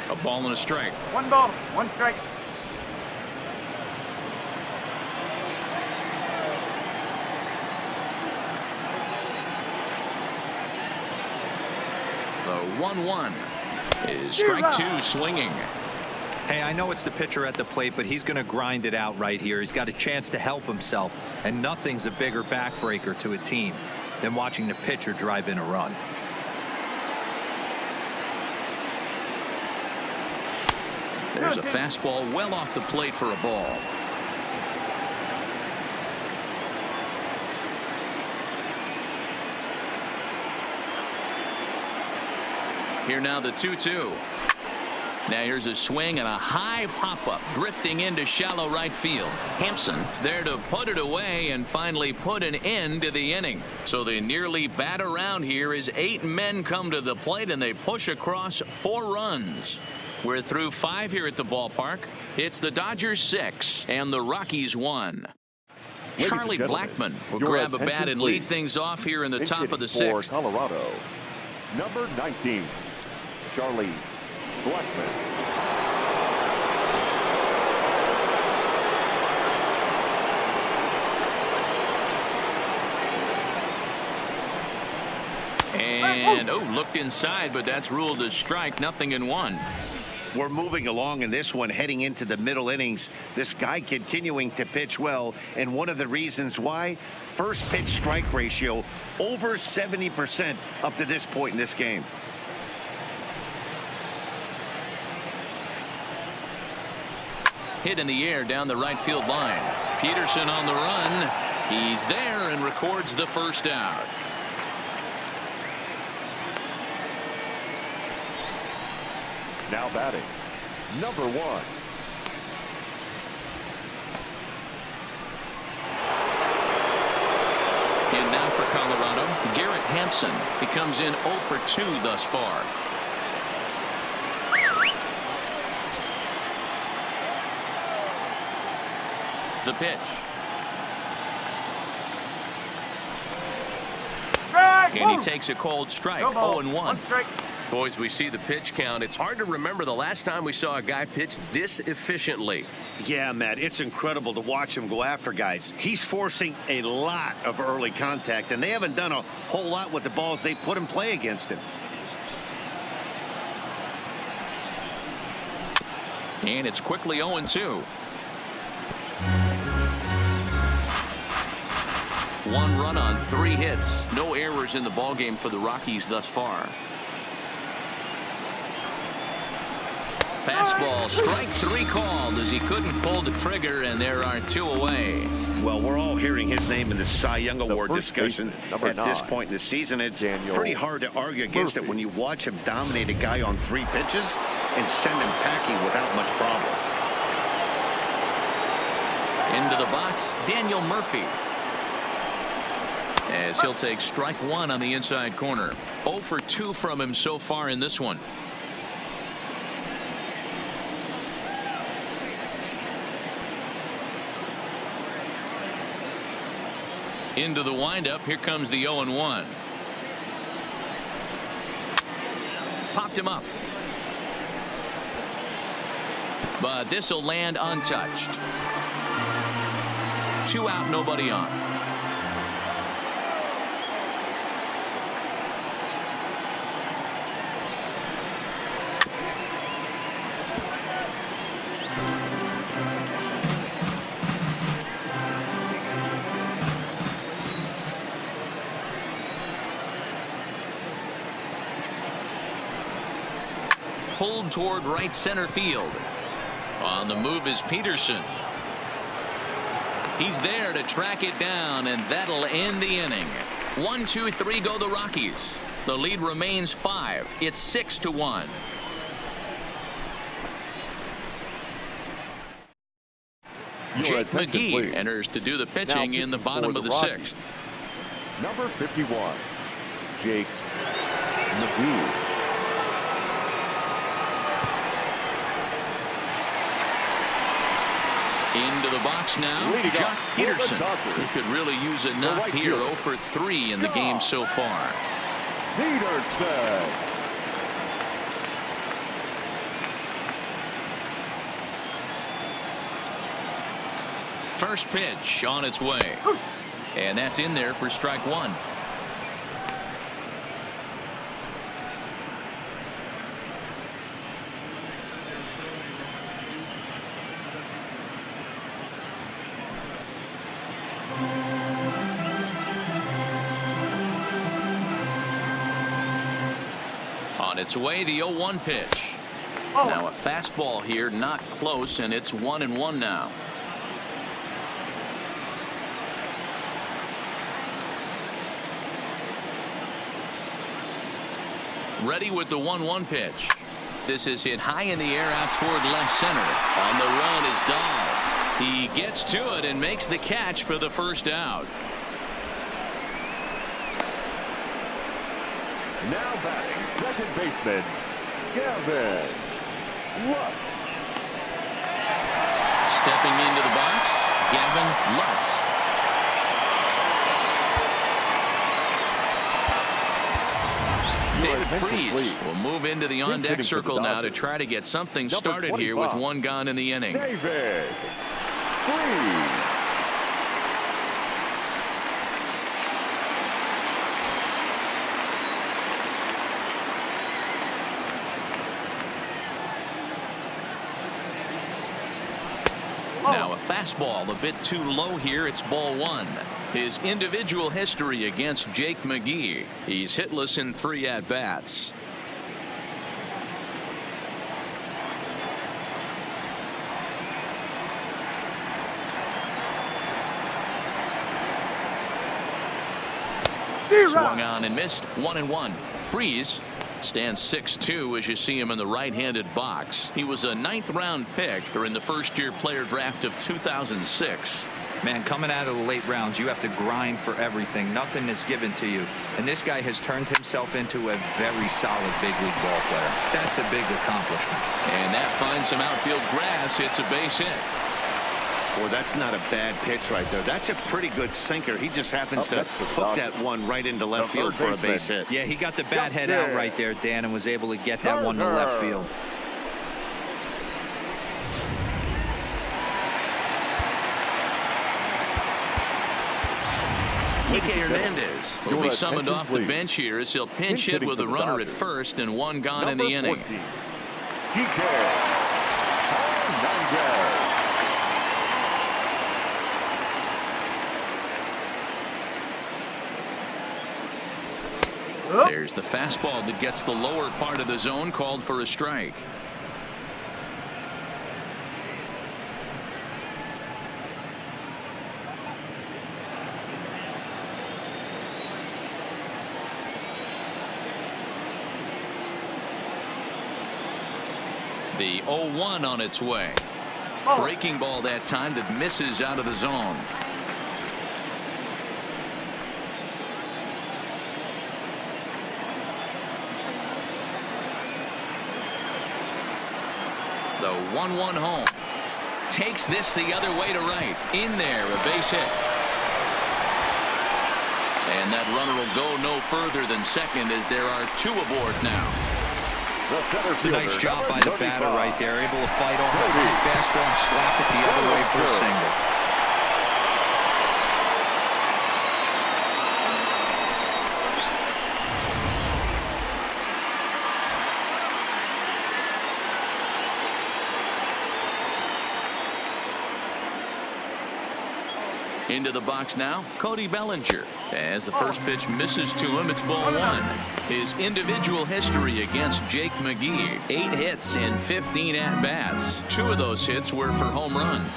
A ball and a strike. 1 ball, 1 strike. The 1-1 is strike 2 swinging. Hey, I know it's the pitcher at the plate, but he's going to grind it out right here. He's got a chance to help himself, and nothing's a bigger backbreaker to a team than watching the pitcher drive in a run. There's a fastball well off the plate for a ball. Here now the 2-2. Now here's a swing and a high pop-up drifting into shallow right field. Hampson's there to put it away and finally put an end to the inning. So they nearly bat around here as 8 men come to the plate and they push across 4 runs. We're through 5 here at the ballpark. It's the Dodgers 6 and the Rockies 1. Charlie Blackmon will grab a bat and lead things off here in the top of the 6th. Colorado, number 19, Charlie Blackmon. And looked inside, but that's ruled a strike. Nothing in 1. We're moving along in this one, heading into the middle innings. This guy continuing to pitch well, and one of the reasons why, first pitch strike ratio over 70% up to this point in this game. Hit in the air down the right field line. Peterson on the run. He's there and records the first out. Now batting, number 1. And now for Colorado, Garrett Hampson. He comes in 0 for 2 thus far. The pitch. And he takes a cold strike. 0-1. Boys, we see the pitch count. It's hard to remember the last time we saw a guy pitch this efficiently. Yeah, Matt, it's incredible to watch him go after guys. He's forcing a lot of early contact, and they haven't done a whole lot with the balls they put in play against him. And it's quickly 0-2. 1 run on 3 hits. No errors in the ballgame for the Rockies thus far. Fastball, strike 3 called as he couldn't pull the trigger, and there are 2 away. Well, we're all hearing his name in the Cy Young Award discussion at 9, this point in the season. It's pretty hard to argue against it when you watch him dominate a guy on 3 pitches and send him packing without much problem. Into the box, Daniel Murphy. As he'll take strike 1 on the inside corner. 0 for 2 from him so far in this one. Into the windup. Here comes the 0-1. Popped him up. But this will land untouched. 2 out, nobody on. Pulled toward right center field. On the move is Peterson. He's there to track it down, and that'll end the inning. 1, 2, 3 go the Rockies. The lead remains 5. It's 6-1. Jake McGee please. enters to do the pitching in the bottom of the 6th. Number 51, Jake McGee. Into the box now, Jock Peterson. He could really use a knock here. 0 for 3 in the game so far. Peterson. First pitch on its way. And that's in there for strike 1. On its way, the 0-1 pitch. Now a fastball here, not close, and it's 1-1 now. Ready with the 1-1 pitch. This is hit high in the air out toward left center. On the run is Dahl. He gets to it and makes the catch for the first out. Now batting, second baseman, Gavin Lutz. Stepping into the box, Gavin Lutz. David Freese will move into the on-deck circle now to try to get something started here with 1 gone in the inning. David Freese. Now a fastball a bit too low here. It's ball 1. His individual history against Jake McGee. He's hitless in 3 at-bats. Swung on and missed. 1-1. Freese stands 6'2" as you see him in the right-handed box. He was a 9th-round pick during the first-year player draft of 2006. Man, coming out of the late rounds, you have to grind for everything. Nothing is given to you. And this guy has turned himself into a very solid big league ball player. That's a big accomplishment. And that finds some outfield grass. It's a base hit. Well, that's not a bad pitch right there. That's a pretty good sinker. He just happens to hook that one right into left field for a base hit. Yeah, he got the bat head out right there, Dan, and was able to get that one to left field. Kike Hernandez will be summoned off the bench here as he'll pinch hit with a runner at first and 1 gone in the inning. There's the fastball that gets the lower part of the zone, called for a strike. The 0-1 on its way. Breaking ball that time that misses out of the zone. The 1-1 home. Takes this the other way to right. In there, a base hit. And that runner will go no further than second as there are 2 aboard now. It's a nice job by the batter right there, able to fight off a high fastball and slap it the other way for a single. Into the box now, Cody Bellinger. As the first pitch misses to him, it's ball 1. His individual history against Jake McGee: 8 hits in 15 at-bats. 2 of those hits were for home runs.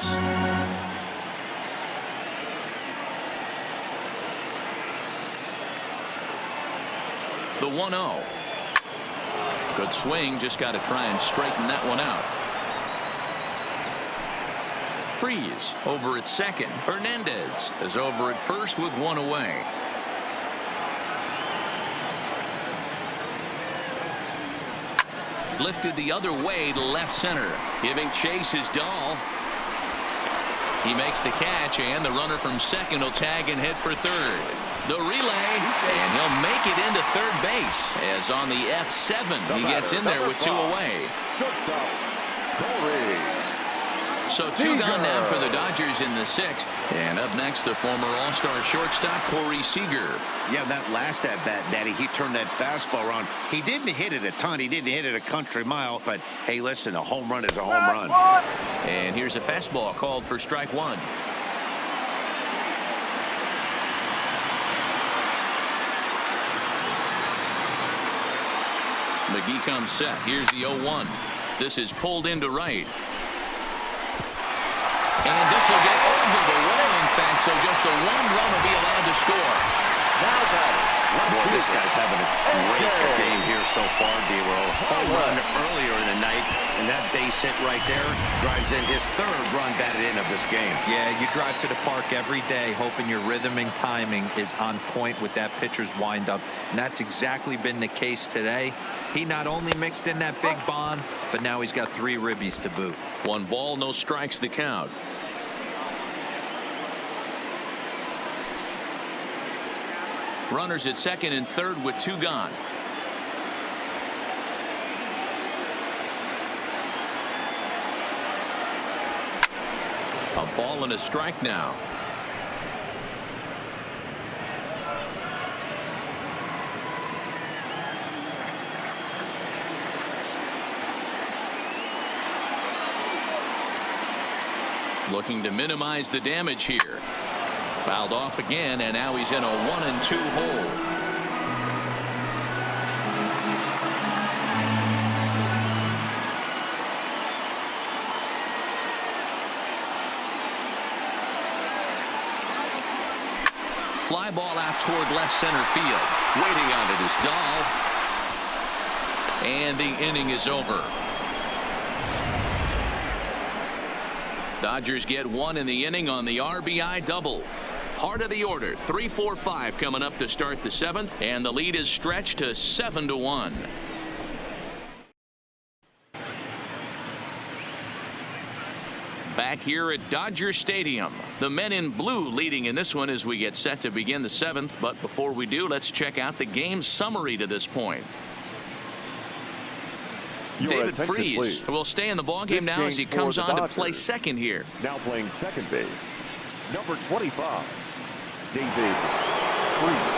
The 1-0. Good swing, just got to try and straighten that one out. Freeze over at second. Hernandez is over at first with 1 away. Lifted the other way to left center. Giving chase is Dahl. He makes the catch, and the runner from second will tag and hit for third. The relay, and he'll make it into third base, as on the F7 he gets in there with 2 away. So 2 gone now for the Dodgers in the 6th. And up next, the former All-Star shortstop, Corey Seager. Yeah, that last at-bat, Daddy, he turned that fastball around. He didn't hit it a ton. He didn't hit it a country mile. But, hey, listen, a home run is a home run. And here's a fastball called for strike 1. McGee comes set. Here's the 0-1. This is pulled into right. And this will get over the wall, in fact, so just the 1 run will be allowed to score. Boy, this guy's having a great game here so far, D-Roll. Home run earlier in the night, and that base hit right there drives in his 3rd run batted in of this game. Yeah, you drive to the park every day hoping your rhythm and timing is on point with that pitcher's windup, and that's exactly been the case today. He not only mixed in that big bomb, but now he's got 3 ribbies to boot. 1 ball, no strikes, the count. Runners at second and third with 2 gone. A ball and a strike now. Looking to minimize the damage here. Fouled off again, and now he's in a 1-2 hole. Fly ball out toward left center field. Waiting on it is Dahl. And the inning is over. Dodgers get 1 in the inning on the RBI double. Heart of the order, 3-4-5 coming up to start the 7th, and the lead is stretched to 7-1. Back here at Dodger Stadium, the men in blue leading in this one as we get set to begin the 7th. But before we do, let's check out the game summary to this point. David Freese will stay in the ballgame now as he comes on to play second here. Now playing second base, number 25, David Freese.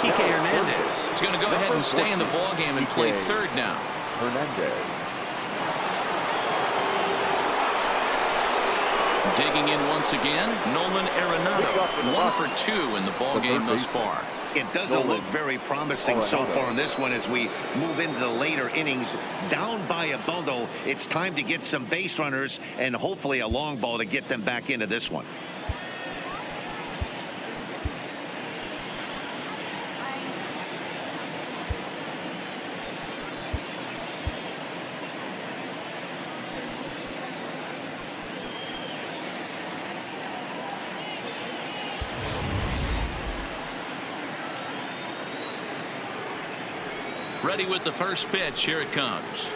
Kike Hernandez is going to go ahead and stay in the ballgame and play third now. Hernandez. Digging in once again, Nolan Arenado, 1 for 2 in the ballgame thus far. It doesn't look very promising so far in this one as we move into the later innings. Down by a bundle, it's time to get some base runners and hopefully a long ball to get them back into this one. Ready with the first pitch. Here it comes.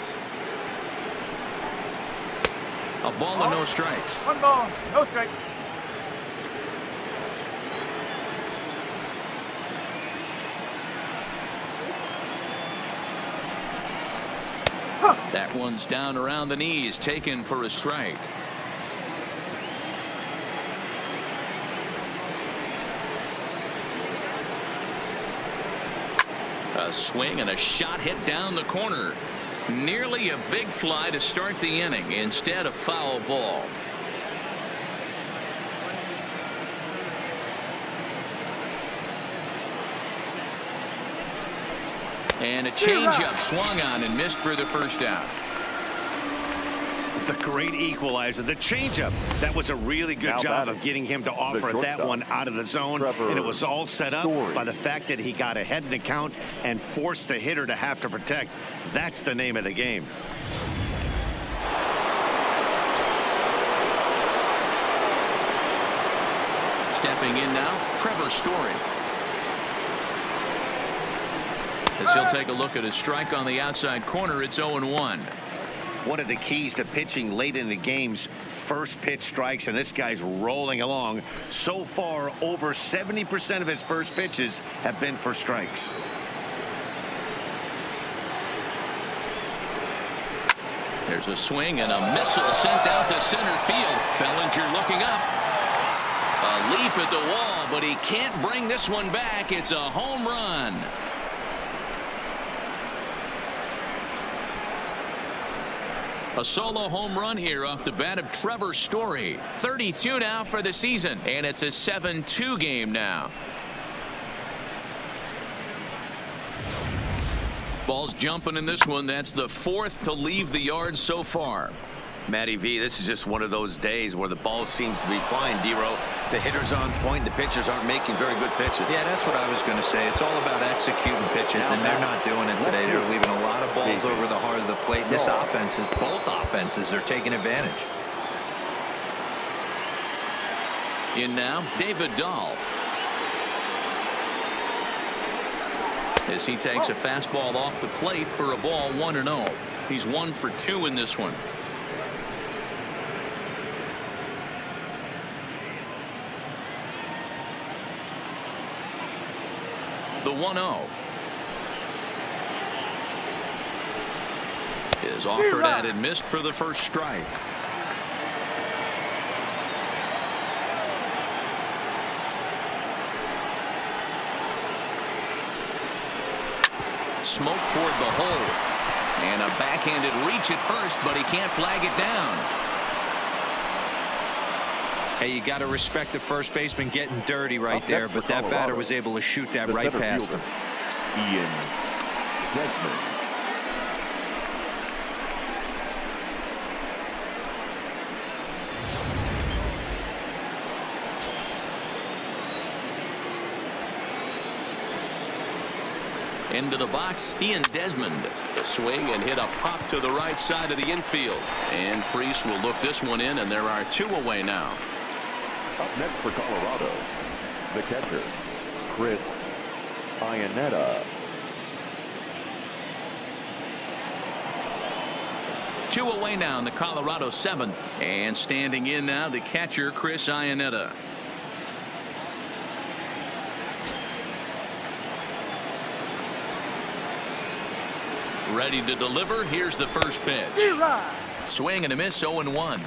A ball and no strikes. 1 ball, no strikes. That one's down around the knees, taken for a strike. A swing and a shot hit down the corner. Nearly a big fly to start the inning. Instead, a foul ball. And a changeup swung on and missed for the first out. The great equalizer, the changeup. That was a really good job of getting him to offer that one out of the zone. And it was all set up by the fact that he got ahead in the count and forced the hitter to have to protect. That's the name of the game. Stepping in now, Trevor Story. As he'll take a look at his strike on the outside corner, it's 0-1. One of the keys to pitching late in the game's first pitch strikes, and this guy's rolling along. So far, over 70% of his first pitches have been for strikes. There's a swing and a missile sent out to center field. Bellinger looking up. A leap at the wall, but he can't bring this one back. It's a home run. A solo home run here off the bat of Trevor Story. 32 now for the season, and it's a 7-2 game now. Ball's jumping in this one. That's the fourth to leave the yard so far. Matty V, this is just one of those days where the ball seems to be flying, D-Row. The hitter's on point. The pitchers aren't making very good pitches. Yeah, that's what I was going to say. It's all about executing pitches, and they're not doing it today. They're leaving a lot of balls over the heart of the plate. This offense, both offenses are taking advantage. In now, David Dahl. As he takes a fastball off the plate for a ball 1-0. He's 1 for 2 in this one. The 1-0 is offered at and missed for the first strike. Smoke toward the hole, and a backhanded reach at first, but he can't flag it down. Hey, you got to respect the first baseman getting dirty right there, but that batter was able to shoot that right past him. Ian Desmond. Into the box, Ian Desmond. A swing and hit a pop to the right side of the infield. And Freese will look this one in, and there are 2 away now. Up next for Colorado, the catcher, Chris Iannetta. 2 away now in the Colorado 7th. And standing in now, the catcher, Chris Iannetta. Ready to deliver. Here's the first pitch. Swing and a miss, 0-1.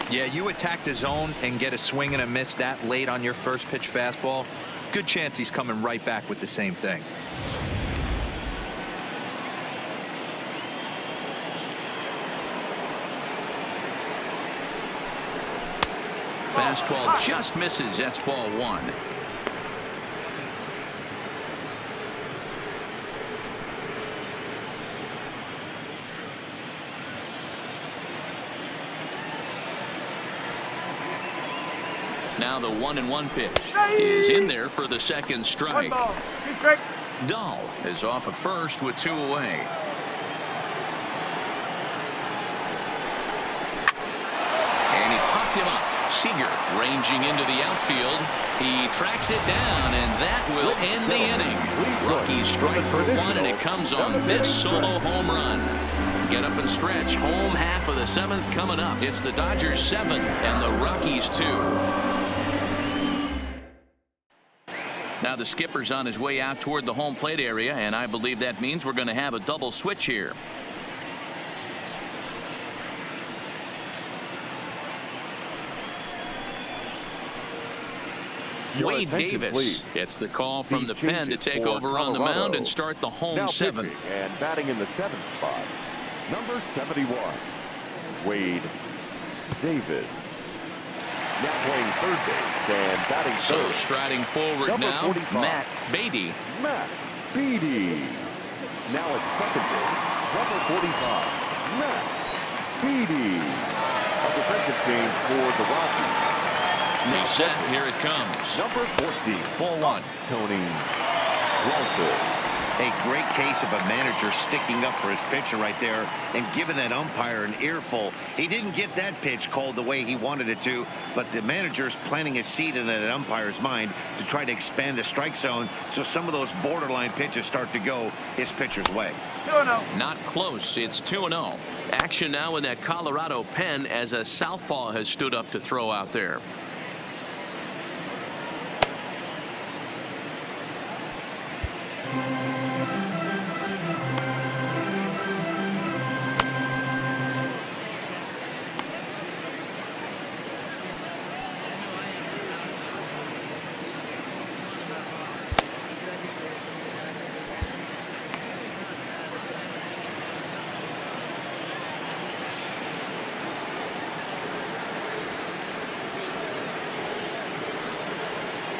Yeah, you attack the zone and get a swing and a miss that late on your first pitch fastball. Good chance he's coming right back with the same thing. Fastball just misses. That's ball 1. Now the 1-1 pitch is in there for the second strike. Dahl is off at first with 2 away. And he popped him up. Seager ranging into the outfield. He tracks it down, and that will end the inning. Rockies strike for 1, and it comes on this solo home run. Get up and stretch. Home half of the 7th coming up. It's the Dodgers 7 and the Rockies 2. Now the skipper's on his way out toward the home plate area, and I believe that means we're going to have a double switch here. Your Wade attention, Davis please. gets the call from These the pen to changes take for over on the Colorado. mound and start the home Now seventh. pitching and batting in the 7th spot, number 71, Wade Davis. Now playing third base and batting So third, striding forward number now, 45, Matt Beatty. Matt Beatty. Now at second base, number 45, Matt Beatty. A defensive change for the Rockies. He's set. Here it comes. Number 14, Ball one. Tony Walter. A great case of a manager sticking up for his pitcher right there and giving that umpire an earful. He didn't get that pitch called the way he wanted it to, but the manager's planting a seed in that umpire's mind to try to expand the strike zone so some of those borderline pitches start to go his pitcher's way. 2-0. Not close. It's 2-0. Action now in that Colorado pen as a southpaw has stood up to throw out there.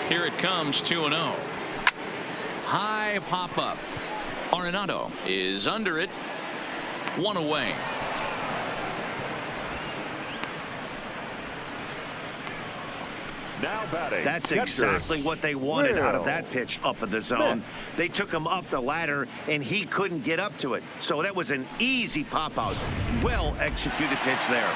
Here it comes, 2-0. High pop up. Arenado is under it. One away. Now batting. That's catcher, exactly what they wanted out of Will that pitch up in the zone. Smith. They took him up the ladder, and he couldn't get up to it. So that was an easy pop-out. Well executed pitch there.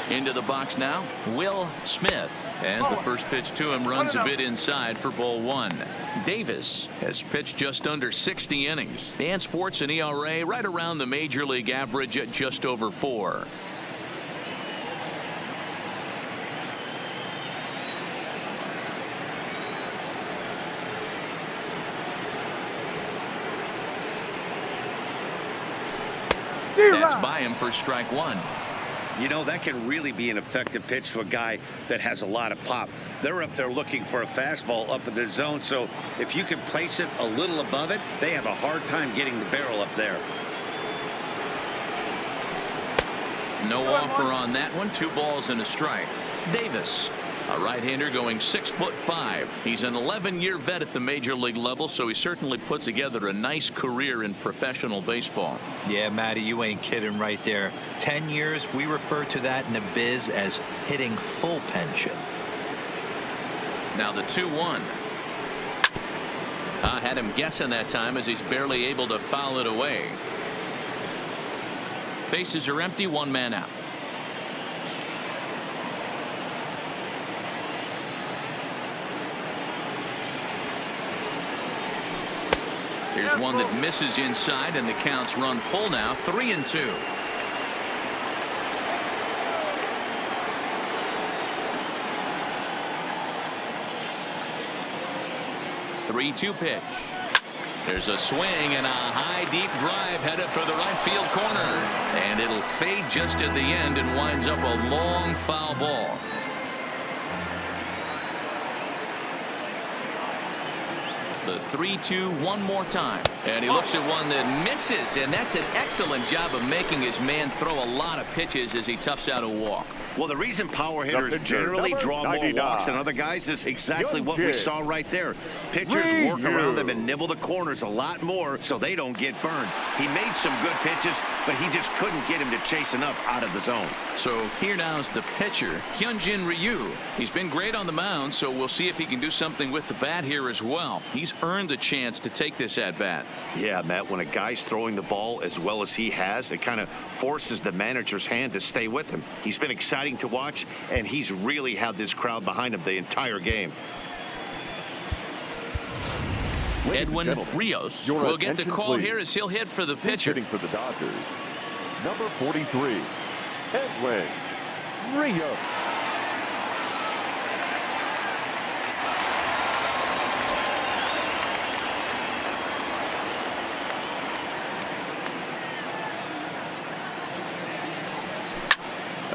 Into the box now, Will Smith. As the first pitch to him runs a bit inside for ball one. Davis has pitched just under 60 innings and sports an ERA right around the major league average at just over 4. That's by him for strike one. You know, that can really be an effective pitch to a guy that has a lot of pop. They're up there looking for a fastball up in the zone, so if you can place it a little above it, they have a hard time getting the barrel up there. No offer on that one. 2 balls and a strike. Davis, a right-hander going 6'5". He's an 11-year vet at the major league level, so he certainly put together a nice career in professional baseball. Yeah, Matty, you ain't kidding right there. 10 years, we refer to that in the biz as hitting full pension. Now the 2-1. Had him guessing that time as he's barely able to foul it away. Bases are empty, 1 man out. Here's one that misses inside, and the counts run full now, 3-2. 3-2 pitch. There's a swing and a high deep drive headed for the right field corner, and it'll fade just at the end and winds up a long foul ball. The 3-2 one more time, and he looks at one that misses, and that's an excellent job of making his man throw a lot of pitches as he toughs out a walk. Well, the reason power hitters generally draw more walks than other guys is exactly what we saw right there. Pitchers work around them and nibble the corners a lot more so they don't get burned. He made some good pitches, but he just couldn't get him to chase enough out of the zone. So here now is the pitcher, Hyunjin Ryu. He's been great on the mound, so we'll see if he can do something with the bat here as well. He's earned the chance to take this at bat. Yeah, Matt, when a guy's throwing the ball as well as he has, it kind of forces the manager's hand to stay with him. He's been exciting to watch, and he's really had this crowd behind him the entire game. Edwin Rios will get the call here as he'll hit for the pitcher. Hitting for the Dodgers, number 43, Edwin Rios.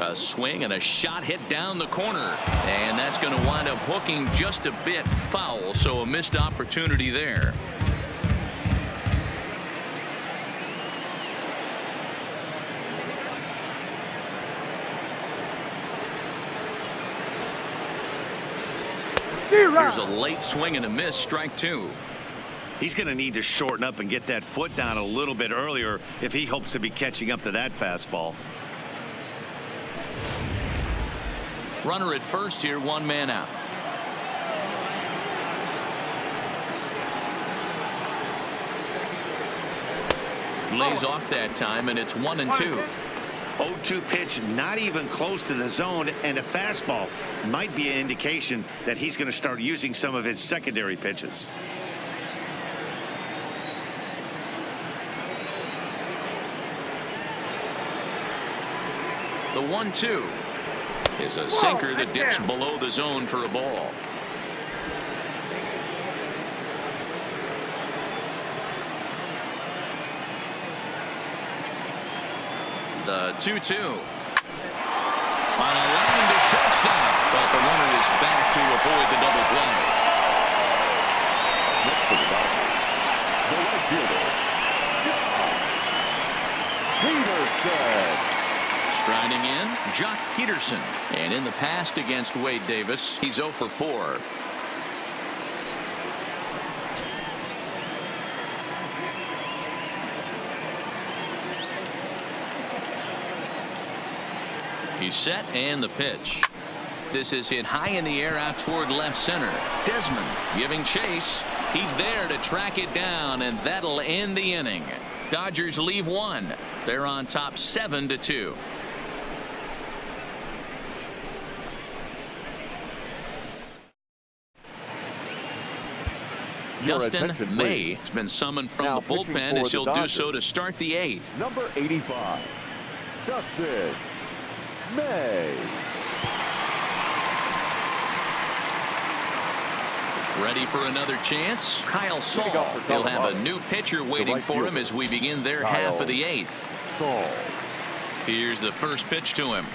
A swing and a shot hit down the corner. And that's going to wind up hooking just a bit foul, so a missed opportunity there. Here's a late swing and a miss, strike two. He's going to need to shorten up and get that foot down a little bit earlier if he hopes to be catching up to that fastball. Runner at first here, one man out. Lays off that time, and it's 1-2. 0-2 pitch, not even close to the zone, and a fastball might be an indication that he's going to start using some of his secondary pitches. The 1-2 is a sinker that dips below the zone for a ball. The 2-2 on a line to shortstop, but the runner is back to avoid the double play. Next for the Dodgers, the right fielder, Peterson. Striding in, Jock Peterson. And in the past against Wade Davis, he's 0 for 4. He's set, and the pitch. This is hit high in the air out toward left center. Desmond giving chase. He's there to track it down, and that'll end the inning. Dodgers leave one. They're on top 7-2. Dustin May has been summoned from the bullpen as he'll do so to start the 8th. Number 85, Dustin May. Ready for another chance? Kyle Saul. He'll have a new pitcher waiting for him as we begin their half of the 8th. Here's the first pitch to him.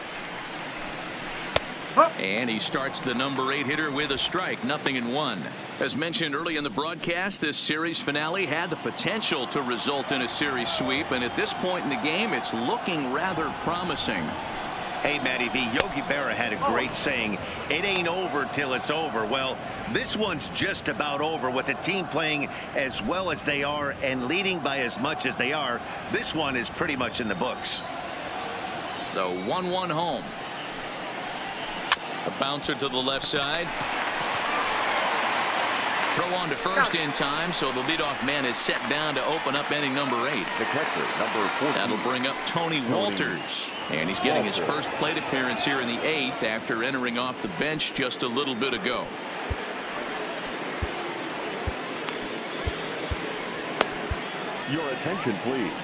And he starts the number 8 hitter with a strike, 0-1. As mentioned early in the broadcast, this series finale had the potential to result in a series sweep, and at this point in the game, it's looking rather promising. Hey, Matty V, Yogi Berra had a great saying, it ain't over till it's over. Well, this one's just about over with the team playing as well as they are and leading by as much as they are. This one is pretty much in the books. The 1-1 home. A bouncer to the left side. Throw on to first in time, so the leadoff man is set down to open up inning number 8. The catcher, number 14. That'll bring up Tony Walters. And he's getting his first plate appearance here in the 8th after entering off the bench just a little bit ago. Your attention, please.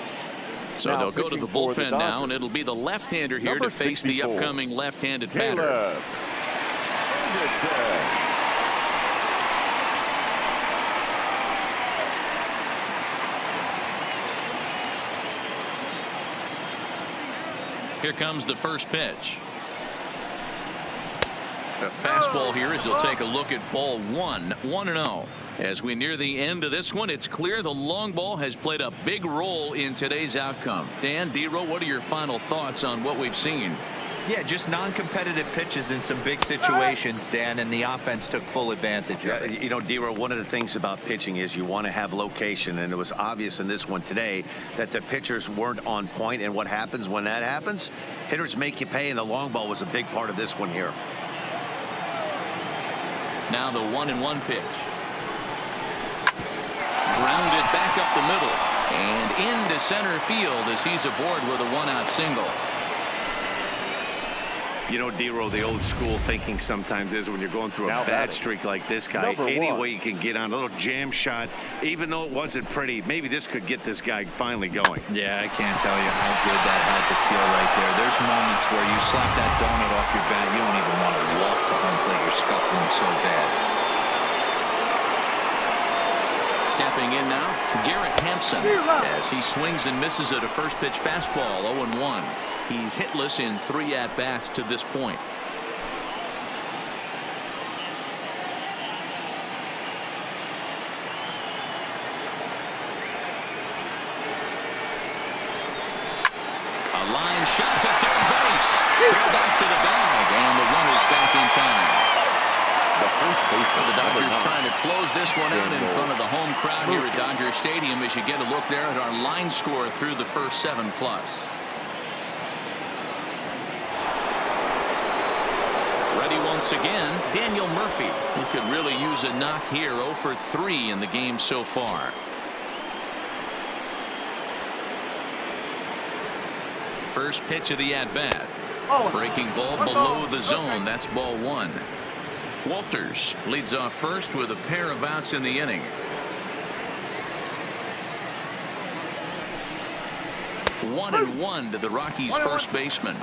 So they'll go to the bullpen now, and it'll be the left-hander here to face the upcoming left-handed batter. Here comes the first pitch. A fastball here as he'll take a look at ball 1, 1-0. As we near the end of this one, it's clear the long ball has played a big role in today's outcome. Dan, D-Row, what are your final thoughts on what we've seen? Yeah, just non-competitive pitches in some big situations, Dan, and the offense took full advantage of it. You know, D-Row, one of the things about pitching is you want to have location, and it was obvious in this one today that the pitchers weren't on point, and what happens when that happens? Hitters make you pay, and the long ball was a big part of this one here. Now the 1-1 pitch. Grounded back up the middle and into center field as he's aboard with a 1-out single. You know, D-Row, the old school thinking sometimes is when you're going through a bad streak like this guy, any way you can get on a little jam shot, even though it wasn't pretty, maybe this could get this guy finally going. Yeah, I can't tell you how good that had to feel right there. There's moments where you slap that donut off your bat, you don't even want to walk to home plate. You're scuffling so bad. Stepping in now, Garrett Hampson as he swings and misses at a first pitch fastball, 0-1. He's hitless in 3 at-bats to this point. A line shot to third base. Throw back to the bag, and the runner's back in time. The Dodgers trying to close this one out in front of the home crowd here at Dodger Stadium as you get a look there at our line score through the first 7+. Ready once again, Daniel Murphy. He could really use a knock here. 0 for 3 in the game so far. First pitch of the at-bat. Breaking ball below the zone. That's ball 1. Walters leads off first with a pair of outs in the inning. 1-1 to the Rockies' first baseman.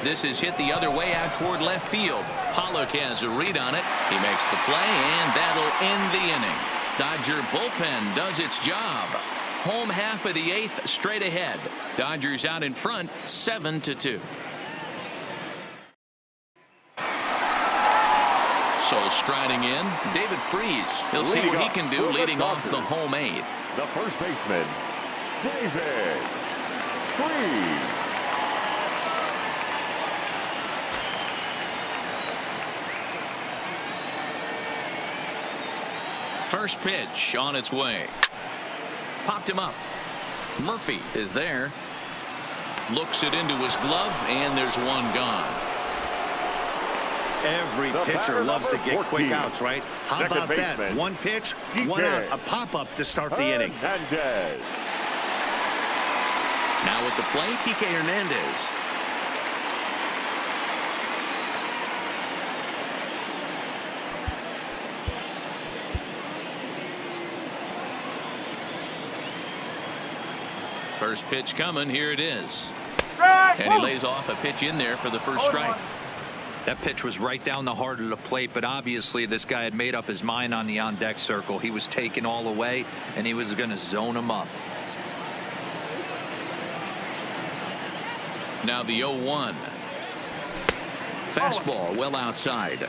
This is hit the other way out toward left field. Pollock has a read on it. He makes the play, and that'll end the inning. Dodger bullpen does its job. Home half of the 8th straight ahead. Dodgers out in front 7-2. So striding in, David Freese. He'll see what he can do leading off the home 8th. The first baseman, David Freese. First pitch on its way. Popped him up. Murphy is there. Looks it into his glove, and there's one gone. Every pitcher loves to get quick outs, right? How about that? One pitch, one out, a pop-up to start the inning. Now at the plate, Kike Hernandez. First pitch coming. Here it is. And he lays off a pitch in there for the first strike. That pitch was right down the heart of the plate, but obviously this guy had made up his mind on the on-deck circle. He was taken all away, and he was going to zone him up. Now the 0-1. Fastball well outside.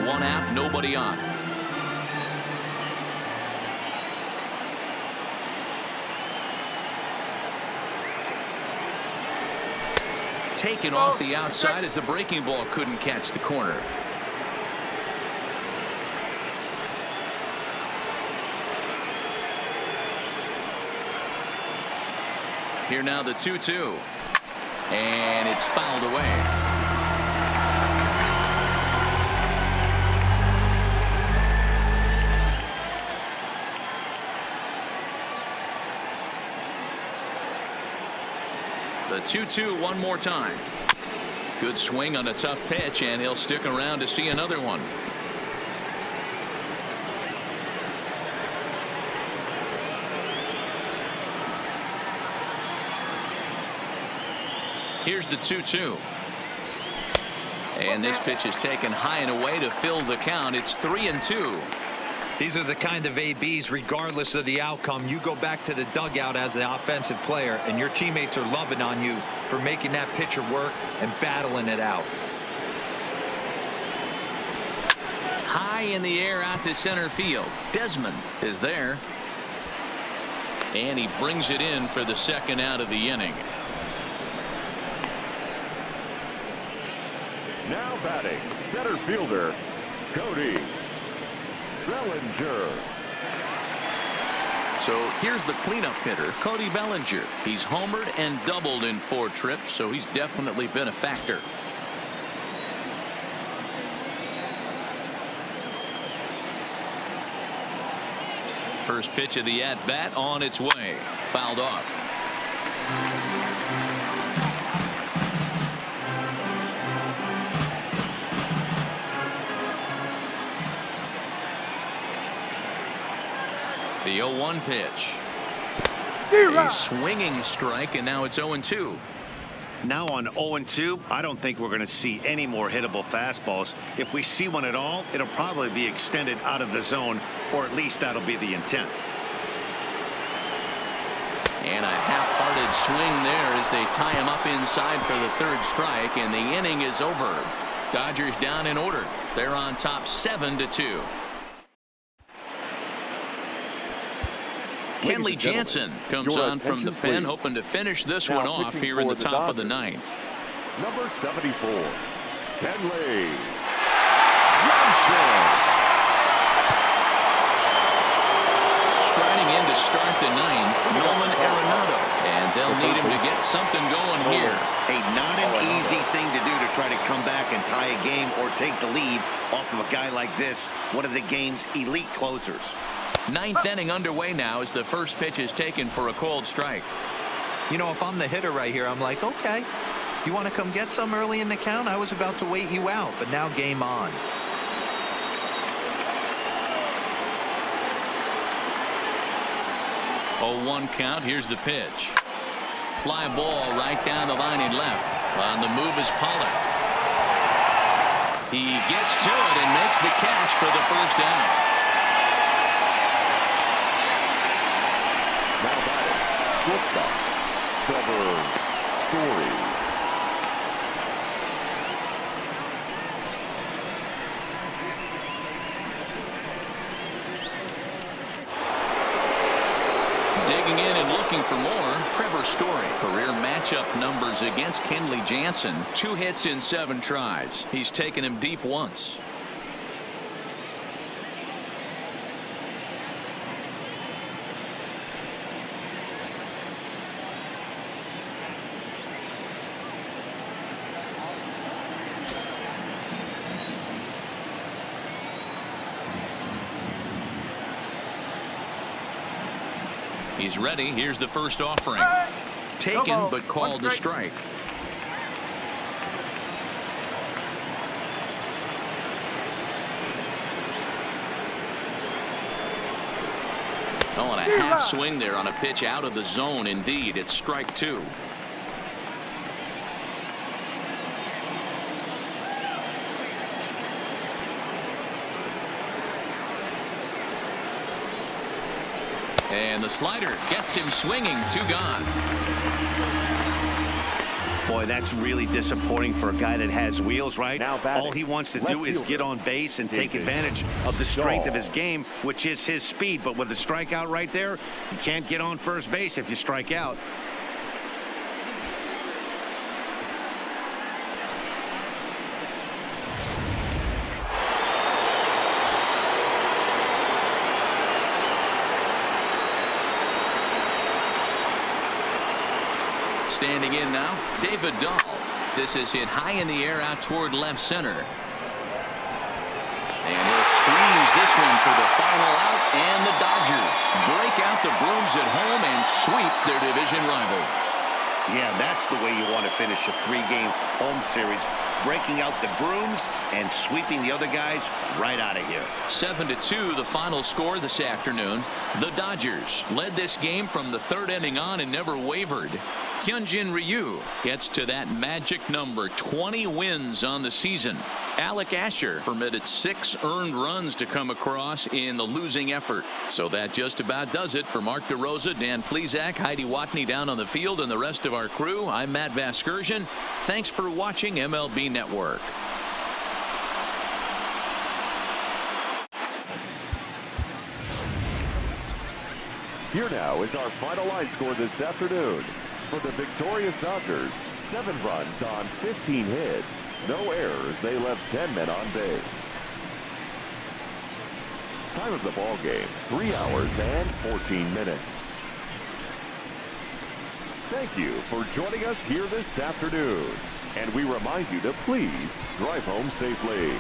One out, nobody on. Taken off the outside as the breaking ball couldn't catch the corner. Here now the 2-2. And it's fouled away. The 2-2 one more time. Good swing on a tough pitch, and he'll stick around to see another one. Here's the 2-2. And this pitch is taken high and away to fill the count. It's 3-2. These are the kind of ABs, regardless of the outcome. You go back to the dugout as an offensive player, and your teammates are loving on you for making that pitcher work and battling it out. High in the air out to center field. Desmond is there. And he brings it in for the second out of the inning. Now batting, center fielder, Cody Bellinger. So here's the cleanup hitter, Cody Bellinger. He's homered and doubled in 4 trips, so he's definitely been a factor. First pitch of the at-bat on its way. Fouled off. The 0-1 pitch. A swinging strike, and now it's 0-2. Now on 0-2, I don't think we're going to see any more hittable fastballs. If we see one at all, it'll probably be extended out of the zone, or at least that'll be the intent. And a half-hearted swing there as they tie him up inside for the third strike, and the inning is over. Dodgers down in order. They're on top 7-2. Kenley Jansen comes on from the pen, hoping to finish this one off here in the top of the ninth. Number 74, Kenley Jansen. Striding in to start the ninth, Nolan Arenado, and they'll need him to get something going here. Not an easy thing to do to try to come back and tie a game or take the lead off of a guy like this, one of the game's elite closers. Ninth inning underway now as the first pitch is taken for a cold strike. You know, if I'm the hitter right here, I'm like, okay, you want to come get some early in the count? I was about to wait you out, but now game on. Oh, 1 count. Here's the pitch. Fly ball right down the line in left. On the move is Pollard. He gets to it and makes the catch for the first down. Now batting, shortstop, Trevor Story. Digging in and looking for more, Trevor Story. Career matchup numbers against Kenley Jansen. 2 hits in 7 tries. He's taken him deep once. He's ready. Here's the first offering. Taken, but called a strike. Oh, and a half swing there on a pitch out of the zone. Indeed, it's strike 2. And the slider gets him swinging. 2 gone. Boy, that's really disappointing for a guy that has wheels, right? Now batting, all he wants to do is get on base and take advantage of the strength of his game, which is his speed. But with the strikeout right there, you can't get on first base if you strike out. Standing in now, David Dahl. This is hit high in the air out toward left center. And he'll squeeze this one for the final out, and the Dodgers break out the brooms at home and sweep their division rivals. Yeah, that's the way you want to finish a 3-game home series. Breaking out the brooms and sweeping the other guys right out of here. 7-2 the final score this afternoon. The Dodgers led this game from the 3rd inning on and never wavered. Hyunjin Ryu gets to that magic number, 20 wins on the season. Alec Asher permitted 6 earned runs to come across in the losing effort. So that just about does it for Mark DeRosa, Dan Plesac, Heidi Watney down on the field, and the rest of our crew. I'm Matt Vasgersian. Thanks for watching MLB Network. Here now is our final line score this afternoon. For the victorious Dodgers, 7 runs on 15 hits. No errors. They left 10 men on base. Time of the ball game, 3 hours and 14 minutes. Thank you for joining us here this afternoon. And we remind you to please drive home safely.